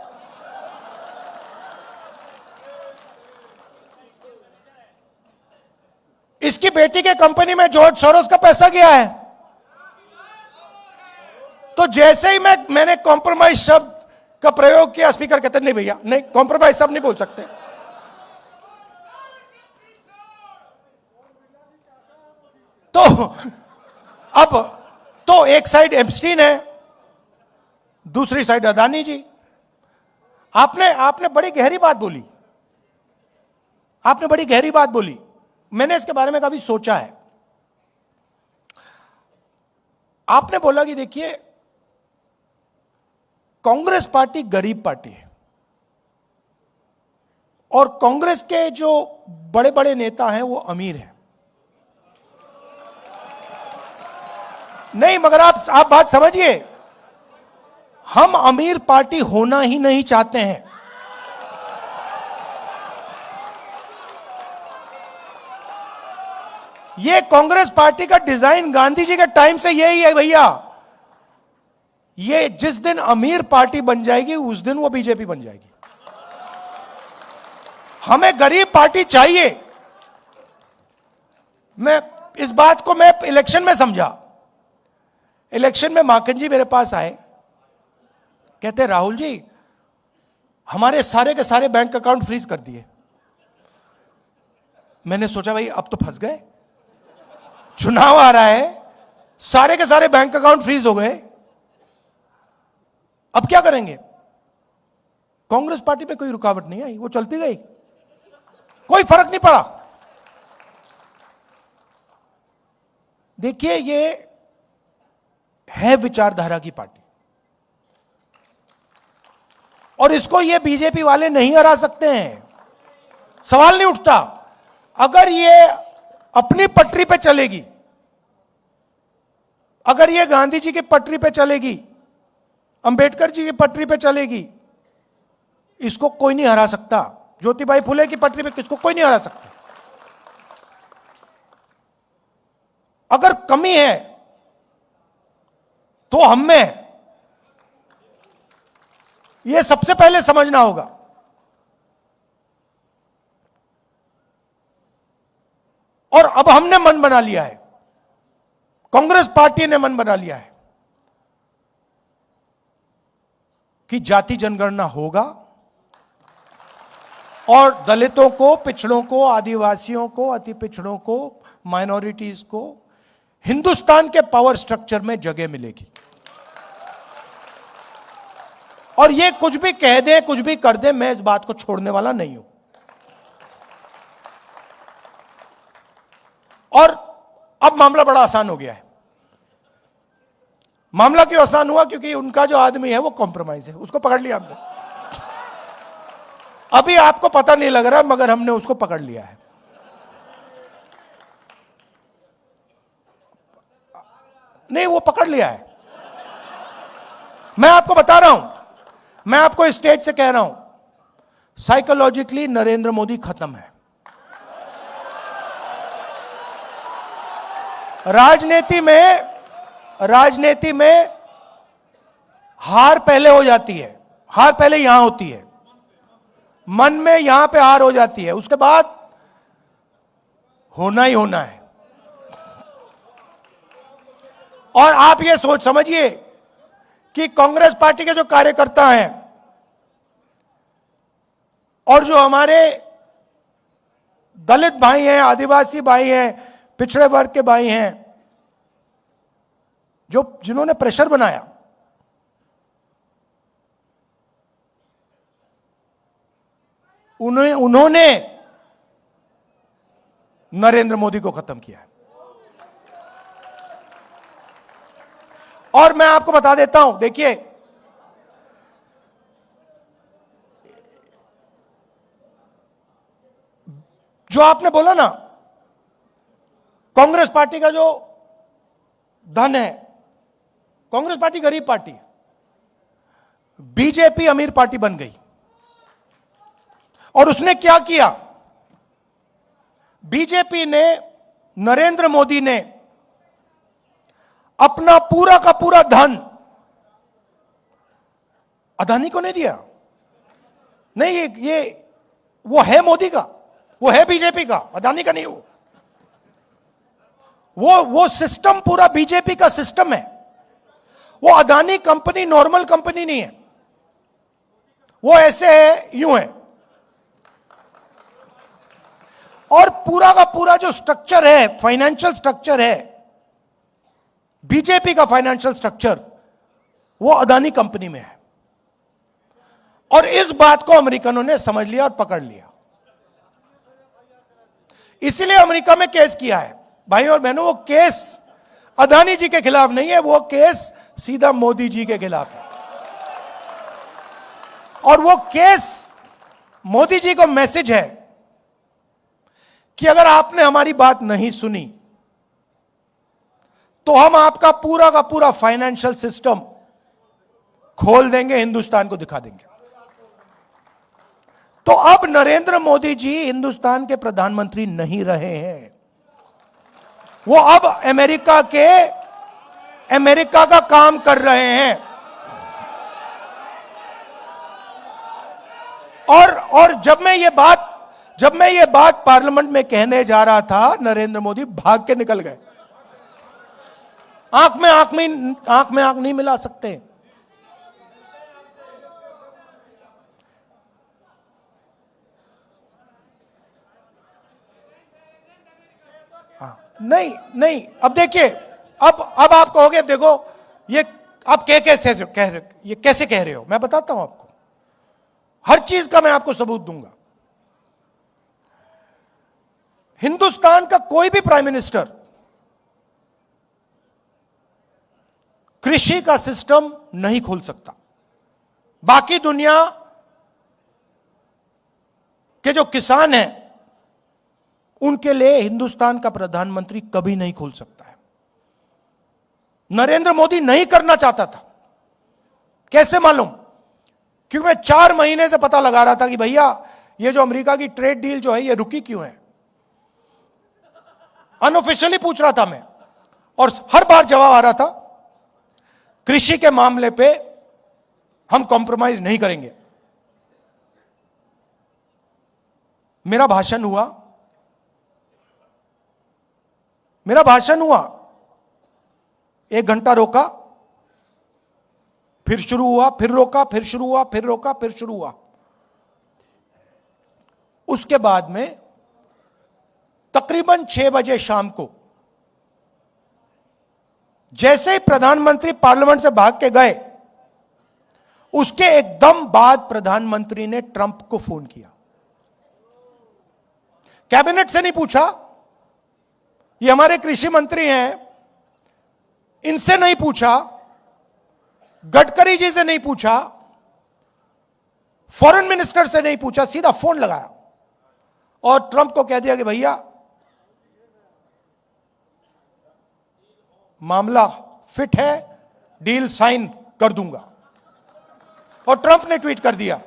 इसकी बेटी के कंपनी में जॉर्ज सोरोस का पैसा गया है। तो जैसे ही मैंने कॉम्प्रोमाइज शब्द का प्रयोग किया, स्पीकर कहते नहीं भैया, नहीं, कॉम्प्रोमाइज सब नहीं बोल सकते। तो अब तो एक साइड एप्स्टीन है, दूसरी साइड अदानी जी। आपने बड़ी गहरी बात बोली, आपने बड़ी गहरी बात बोली। मैंने इसके बारे में कभी सोचा है। आपने बोला कि देखिए, कांग्रेस पार्टी गरीब पार्टी है और कांग्रेस के जो बड़े बड़े नेता हैं वो अमीर हैं। नहीं, मगर आप बात समझिए, हम अमीर पार्टी होना ही नहीं चाहते हैं। ये कांग्रेस पार्टी का डिजाइन गांधी जी के टाइम से यही है भैया। ये जिस दिन अमीर पार्टी बन जाएगी उस दिन वो बीजेपी बन जाएगी। हमें गरीब पार्टी चाहिए। मैं इस बात को मैं इलेक्शन में समझा। इलेक्शन में माखन जी मेरे पास आए, कहते राहुल जी हमारे सारे के सारे बैंक अकाउंट फ्रीज कर दिए। मैंने सोचा भाई अब तो फंस गए, चुनाव आ रहा है, सारे के सारे बैंक अकाउंट फ्रीज हो गए, अब क्या करेंगे। कांग्रेस पार्टी पे कोई रुकावट नहीं आई, वो चलती गई, कोई फर्क नहीं पड़ा। देखिए, ये है विचारधारा की पार्टी और इसको ये बीजेपी वाले नहीं हरा सकते हैं। सवाल नहीं उठता। अगर ये अपनी पटरी पे चलेगी, अगर ये गांधी जी की पटरी पे चलेगी, अंबेडकर जी की पटरी पे चलेगी, इसको कोई नहीं हरा सकता। ज्योतिबाई फुले की पटरी पे किसको कोई नहीं हरा सकता। अगर कमी है तो हम में, यह सबसे पहले समझना होगा। और अब हमने मन बना लिया है, कांग्रेस पार्टी ने मन बना लिया है कि जाति जनगणना होगा और दलितों को, पिछड़ों को, आदिवासियों को, अति पिछड़ों को, माइनॉरिटीज को हिंदुस्तान के पावर स्ट्रक्चर में जगह मिलेगी। और ये कुछ भी कह दे, कुछ भी कर दे, मैं इस बात को छोड़ने वाला नहीं हूं। और अब मामला बड़ा आसान हो गया है। मामला क्यों आसान हुआ? क्योंकि उनका जो आदमी है वो कॉम्प्रोमाइज है, उसको पकड़ लिया हमने। अभी आपको पता नहीं लग रहा, मगर हमने उसको पकड़ लिया है। नहीं, वो पकड़ लिया है। मैं आपको बता रहा हूं, मैं आपको स्टेज से कह रहा हूं, साइकोलॉजिकली नरेंद्र मोदी खत्म है। राजनीति में हार पहले हो जाती है, हार पहले यहां होती है, मन में यहां पे हार हो जाती है, उसके बाद होना ही होना है। और आप ये सोच समझिए कि कांग्रेस पार्टी के जो कार्यकर्ता हैं और जो हमारे दलित भाई हैं, आदिवासी भाई हैं, पिछड़े वर्ग के भाई हैं, जिन्होंने प्रेशर बनाया, उन्होंने नरेंद्र मोदी को खत्म किया है। और मैं आपको बता देता हूं, देखिए, जो आपने बोला ना, कांग्रेस पार्टी का जो धन है कांग्रेस पार्टी गरीब पार्टी है, बीजेपी अमीर पार्टी बन गई। और उसने क्या किया? बीजेपी ने, नरेंद्र मोदी ने अपना पूरा का पूरा धन अदानी को नहीं दिया। नहीं, ये वो है मोदी का, वो है बीजेपी का, अदानी का नहीं। वो सिस्टम पूरा बीजेपी का सिस्टम है। वो अदानी कंपनी नॉर्मल कंपनी नहीं है, वो ऐसे है, यूं है। और पूरा का पूरा जो स्ट्रक्चर है, फाइनेंशियल स्ट्रक्चर है बीजेपी का, फाइनेंशियल स्ट्रक्चर वो अदानी कंपनी में है। और इस बात को अमेरिकनों ने समझ लिया और पकड़ लिया। इसीलिए अमेरिका में केस किया है। भाई और बहनों, वो केस अदानी जी के खिलाफ नहीं है, वो केस सीधा मोदी जी के खिलाफ है। और वो केस मोदी जी को मैसेज है कि अगर आपने हमारी बात नहीं सुनी तो हम आपका पूरा का पूरा फाइनेंशियल सिस्टम खोल देंगे, हिंदुस्तान को दिखा देंगे। तो अब नरेंद्र मोदी जी हिंदुस्तान के प्रधानमंत्री नहीं रहे हैं, वो अब अमेरिका का काम कर रहे हैं। और जब मैं ये बात पार्लियामेंट में कहने जा रहा था, नरेंद्र मोदी भाग के निकल गए। आंख में आंख नहीं मिला सकते। नहीं, अब देखिए, अब आप कहोगे, देखो ये आप कैसे कह रहे हो, मैं बताता हूं आपको, हर चीज का मैं आपको सबूत दूंगा। हिंदुस्तान का कोई भी प्राइम मिनिस्टर कृषि का सिस्टम नहीं खोल सकता। बाकी दुनिया के जो किसान हैं उनके लिए हिंदुस्तान का प्रधानमंत्री कभी नहीं खोल सकता है। नरेंद्र मोदी नहीं करना चाहता था। कैसे मालूम? क्योंकि मैं 4 महीने से पता लगा रहा था कि भैया ये जो अमेरिका की ट्रेड डील जो है ये रुकी क्यों है। अनऑफिशियली पूछ रहा था मैं, और हर बार जवाब आ रहा था, कृषि के मामले पे हम कॉम्प्रोमाइज नहीं करेंगे। मेरा भाषण हुआ, 1 घंटा रोका, फिर शुरू हुआ, फिर रोका, फिर शुरू हुआ, फिर रोका, फिर शुरू हुआ। उसके बाद में तकरीबन 6 बजे शाम को जैसे ही प्रधानमंत्री पार्लियामेंट से भाग के गए, उसके एकदम बाद प्रधानमंत्री ने ट्रंप को फोन किया। कैबिनेट से नहीं पूछा, ये हमारे कृषि मंत्री हैं, इनसे नहीं पूछा, गडकरी जी से नहीं पूछा, फॉरेन मिनिस्टर से नहीं पूछा, सीधा फोन लगाया और ट्रंप को कह दिया कि भैया मामला फिट है, डील साइन कर दूंगा। और ट्रंप ने ट्वीट कर दिया,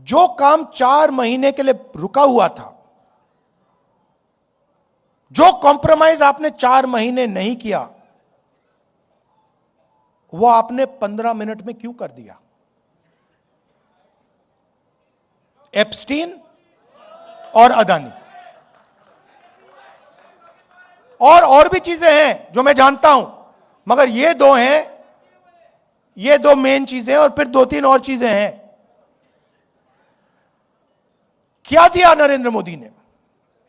जो काम 4 महीने के लिए रुका हुआ था, जो कॉम्प्रोमाइज आपने 4 महीने नहीं किया, वो आपने 15 मिनट में क्यों कर दिया? एप्स्टीन और अदानी। और भी चीजें हैं जो मैं जानता हूं, मगर ये 2 हैं, ये 2 मेन चीजें, और फिर 2-3 और चीजें हैं। क्या दिया नरेंद्र मोदी ने?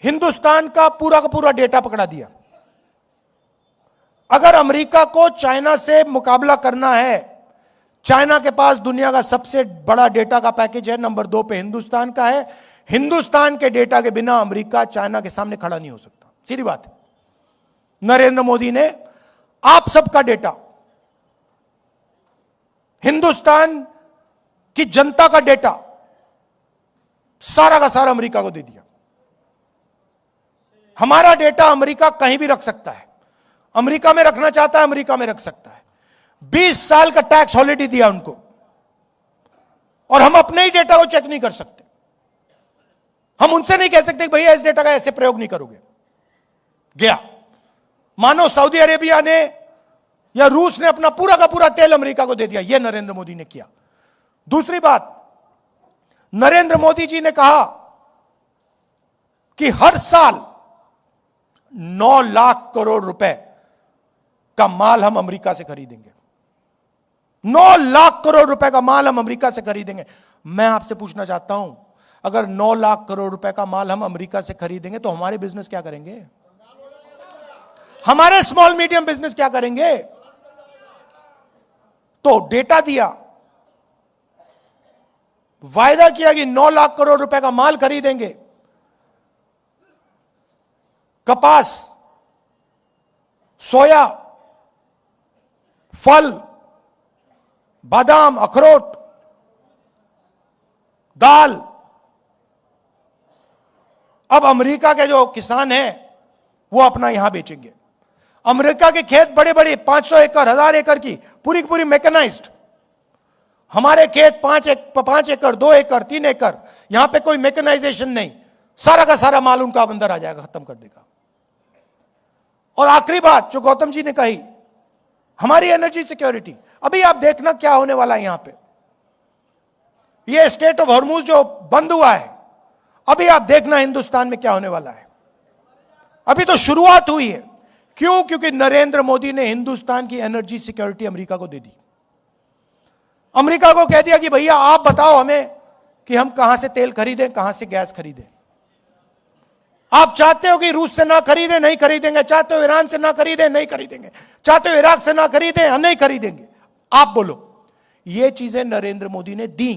हिंदुस्तान का पूरा डेटा पकड़ा दिया। अगर अमेरिका को चाइना से मुकाबला करना है, चाइना के पास दुनिया का सबसे बड़ा डेटा का पैकेज है, नंबर 2 पे हिंदुस्तान का है। हिंदुस्तान के डेटा के बिना अमेरिका चाइना के सामने खड़ा नहीं हो सकता, सीधी बात है। नरेंद्र मोदी ने आप सबका डेटा, हिंदुस्तान की जनता का डेटा सारा का सारा अमेरिका को दे दिया। हमारा डेटा अमेरिका कहीं भी रख सकता है, अमेरिका में रखना चाहता है अमेरिका में रख सकता है। 20 साल का टैक्स हॉलिडे दिया उनको, और हम अपने ही डेटा को चेक नहीं कर सकते। हम उनसे नहीं कह सकते भैया इस डेटा का ऐसे प्रयोग नहीं करोगे। गया, मानो सऊदी अरेबिया ने या रूस ने अपना पूरा का पूरा तेल अमेरिका को दे दिया। यह नरेंद्र मोदी ने किया। दूसरी बात, नरेंद्र मोदी जी ने कहा कि हर साल 9 लाख करोड़ रुपए का माल हम अमेरिका से खरीदेंगे। 9 लाख करोड़ रुपए का माल हम अमेरिका से खरीदेंगे। मैं आपसे पूछना चाहता हूं, अगर 9 लाख करोड़ रुपए का माल हम अमेरिका से खरीदेंगे तो हमारे बिजनेस क्या करेंगे? हमारे स्मॉल मीडियम बिजनेस क्या करेंगे? तो डेटा दिया, वायदा किया कि 9 लाख करोड़ रुपए का माल खरीदेंगे। कपास, सोया, फल, बादाम, अखरोट, दाल। अब अमेरिका के जो किसान हैं वो अपना यहां बेचेंगे। अमेरिका के खेत बड़े बड़े 500 एकड़ 1000 एकड़ की पूरी की पूरी मैकेनाइज्ड। हमारे खेत 5 एकड़ 2 एकड़ 3 एकड़, यहां पे कोई मैकेनाइजेशन नहीं। सारा का सारा माल उनका अंदर आ जाएगा, खत्म कर देगा। और आखिरी बात जो गौतम जी ने कही, हमारी एनर्जी सिक्योरिटी। अभी आप देखना क्या होने वाला है यहां पे। ये स्टेट ऑफ हॉर्मुज जो बंद हुआ है, अभी आप देखना हिंदुस्तान में क्या होने वाला है। अभी तो शुरुआत हुई है। क्यों? क्योंकि नरेंद्र मोदी ने हिंदुस्तान की एनर्जी सिक्योरिटी अमेरिका को दे दी। अमेरिका को कह दिया कि भैया आप बताओ हमें कि हम कहां से तेल खरीदें, कहां से गैस खरीदें। आप चाहते हो कि रूस से ना खरीदें, नहीं खरीदेंगे। चाहते हो ईरान से ना खरीदें, नहीं खरीदेंगे। चाहते हो इराक से ना खरीदें, नहीं खरीदेंगे। आप बोलो। ये चीजें नरेंद्र मोदी ने दी।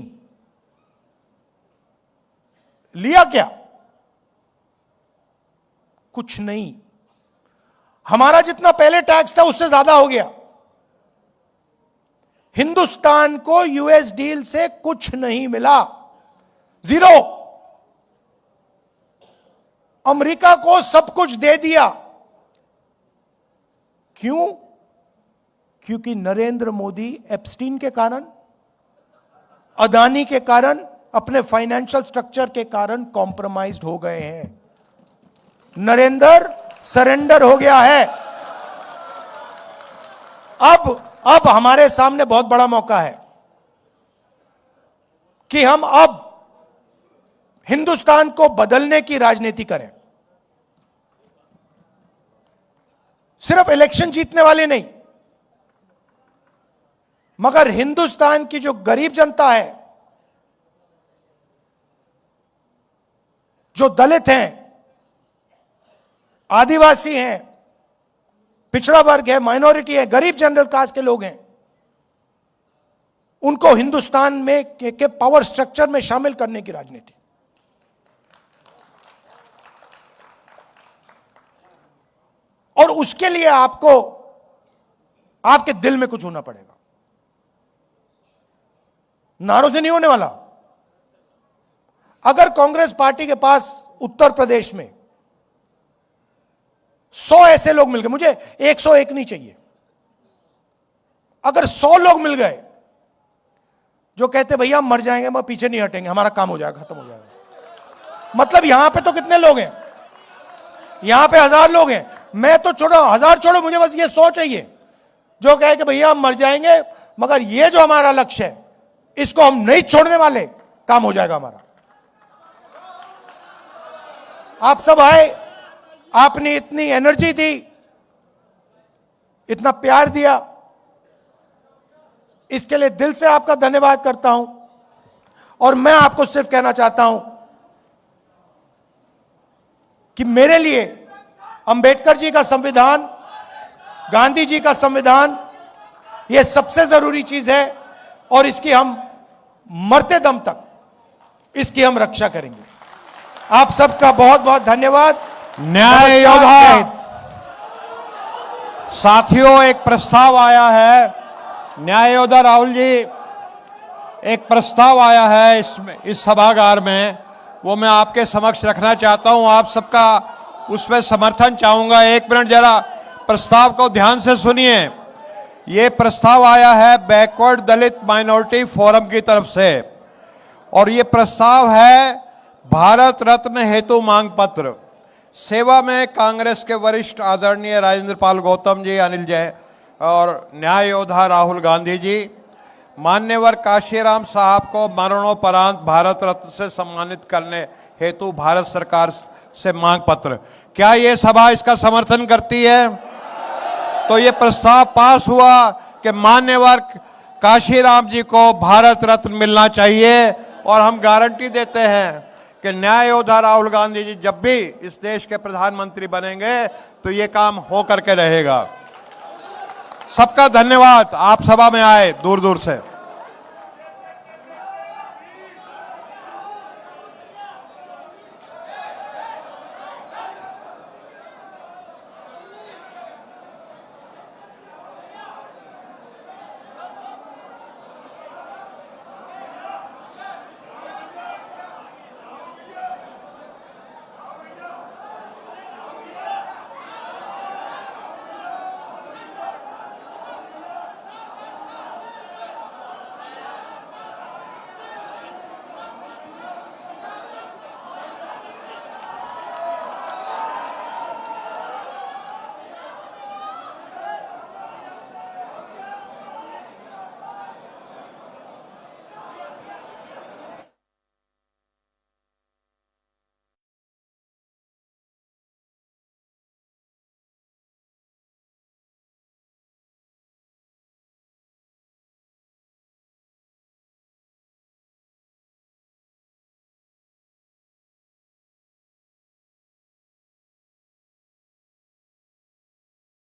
लिया क्या? कुछ नहीं। हमारा जितना पहले टैक्स था उससे ज्यादा हो गया। हिंदुस्तान को यूएस डील से कुछ नहीं मिला, जीरो। अमेरिका को सब कुछ दे दिया। क्यों? क्योंकि नरेंद्र मोदी एप्स्टीन के कारण, अदानी के कारण, अपने फाइनेंशियल स्ट्रक्चर के कारण कॉम्प्रोमाइज्ड हो गए हैं। नरेंद्र सरेंडर हो गया है। अब हमारे सामने बहुत बड़ा मौका है कि हम अब हिंदुस्तान को बदलने की राजनीति करें। सिर्फ इलेक्शन जीतने वाले नहीं, मगर हिंदुस्तान की जो गरीब जनता है, जो दलित हैं, आदिवासी हैं, पिछड़ा वर्ग है, माइनॉरिटी है, गरीब जनरल कास्ट के लोग हैं, उनको हिंदुस्तान में के पावर स्ट्रक्चर में शामिल करने की राजनीति। और उसके लिए आपको आपके दिल में कुछ होना पड़ेगा। नारों से नहीं होने वाला। अगर कांग्रेस पार्टी के पास उत्तर प्रदेश में 100 ऐसे लोग मिल गए, मुझे 101 नहीं चाहिए, अगर 100 लोग मिल गए जो कहते भैया हम मर जाएंगे मैं पीछे नहीं हटेंगे, हमारा काम हो जाएगा, खत्म हो जाएगा। मतलब यहां पे तो कितने लोग हैं? यहां पे 1000 लोग हैं। मैं तो छोड़ो, 1000 छोड़ो, मुझे बस ये 100 चाहिए जो कहे कि भैया हम मर जाएंगे मगर ये जो हमारा लक्ष्य है इसको हम नहीं छोड़ने वाले, काम हो जाएगा हमारा। आप सब आए, आपने इतनी एनर्जी दी, इतना प्यार दिया, इसके लिए दिल से आपका धन्यवाद करता हूं। और मैं आपको सिर्फ कहना चाहता हूं कि मेरे लिए अंबेडकर जी का संविधान, गांधी जी का संविधान, यह सबसे जरूरी चीज है और इसकी हम मरते दम तक इसकी हम रक्षा करेंगे। आप सबका बहुत बहुत धन्यवाद। न्याय योद्धा साथियों, एक प्रस्ताव आया है। न्याय योद्धा राहुल जी, एक प्रस्ताव आया है इस सभागार में, वो मैं आपके समक्ष रखना चाहता हूं। आप सबका उसमें समर्थन चाहूंगा। एक मिनट जरा प्रस्ताव को ध्यान से सुनिए। ये प्रस्ताव आया है बैकवर्ड दलित माइनॉरिटी फोरम की तरफ से और ये प्रस्ताव है भारत रत्न हेतु मांग पत्र। सेवा में कांग्रेस के वरिष्ठ आदरणीय राजेंद्र पाल गौतम जी, अनिल जैन और न्याय योद्धा राहुल गांधी जी, मान्यवर काशीराम साहब को मरणोपरांत भारत रत्न से सम्मानित करने हेतु भारत सरकार से मांग पत्र। क्या ये सभा इसका समर्थन करती है? तो ये प्रस्ताव पास हुआ कि मान्यवर काशीराम जी को भारत रत्न मिलना चाहिए और हम गारंटी देते हैं कि न्याय योद्धा राहुल गांधी जी जब भी इस देश के प्रधानमंत्री बनेंगे तो ये काम हो करके रहेगा। सबका धन्यवाद, आप सभा में आए दूर दूर से।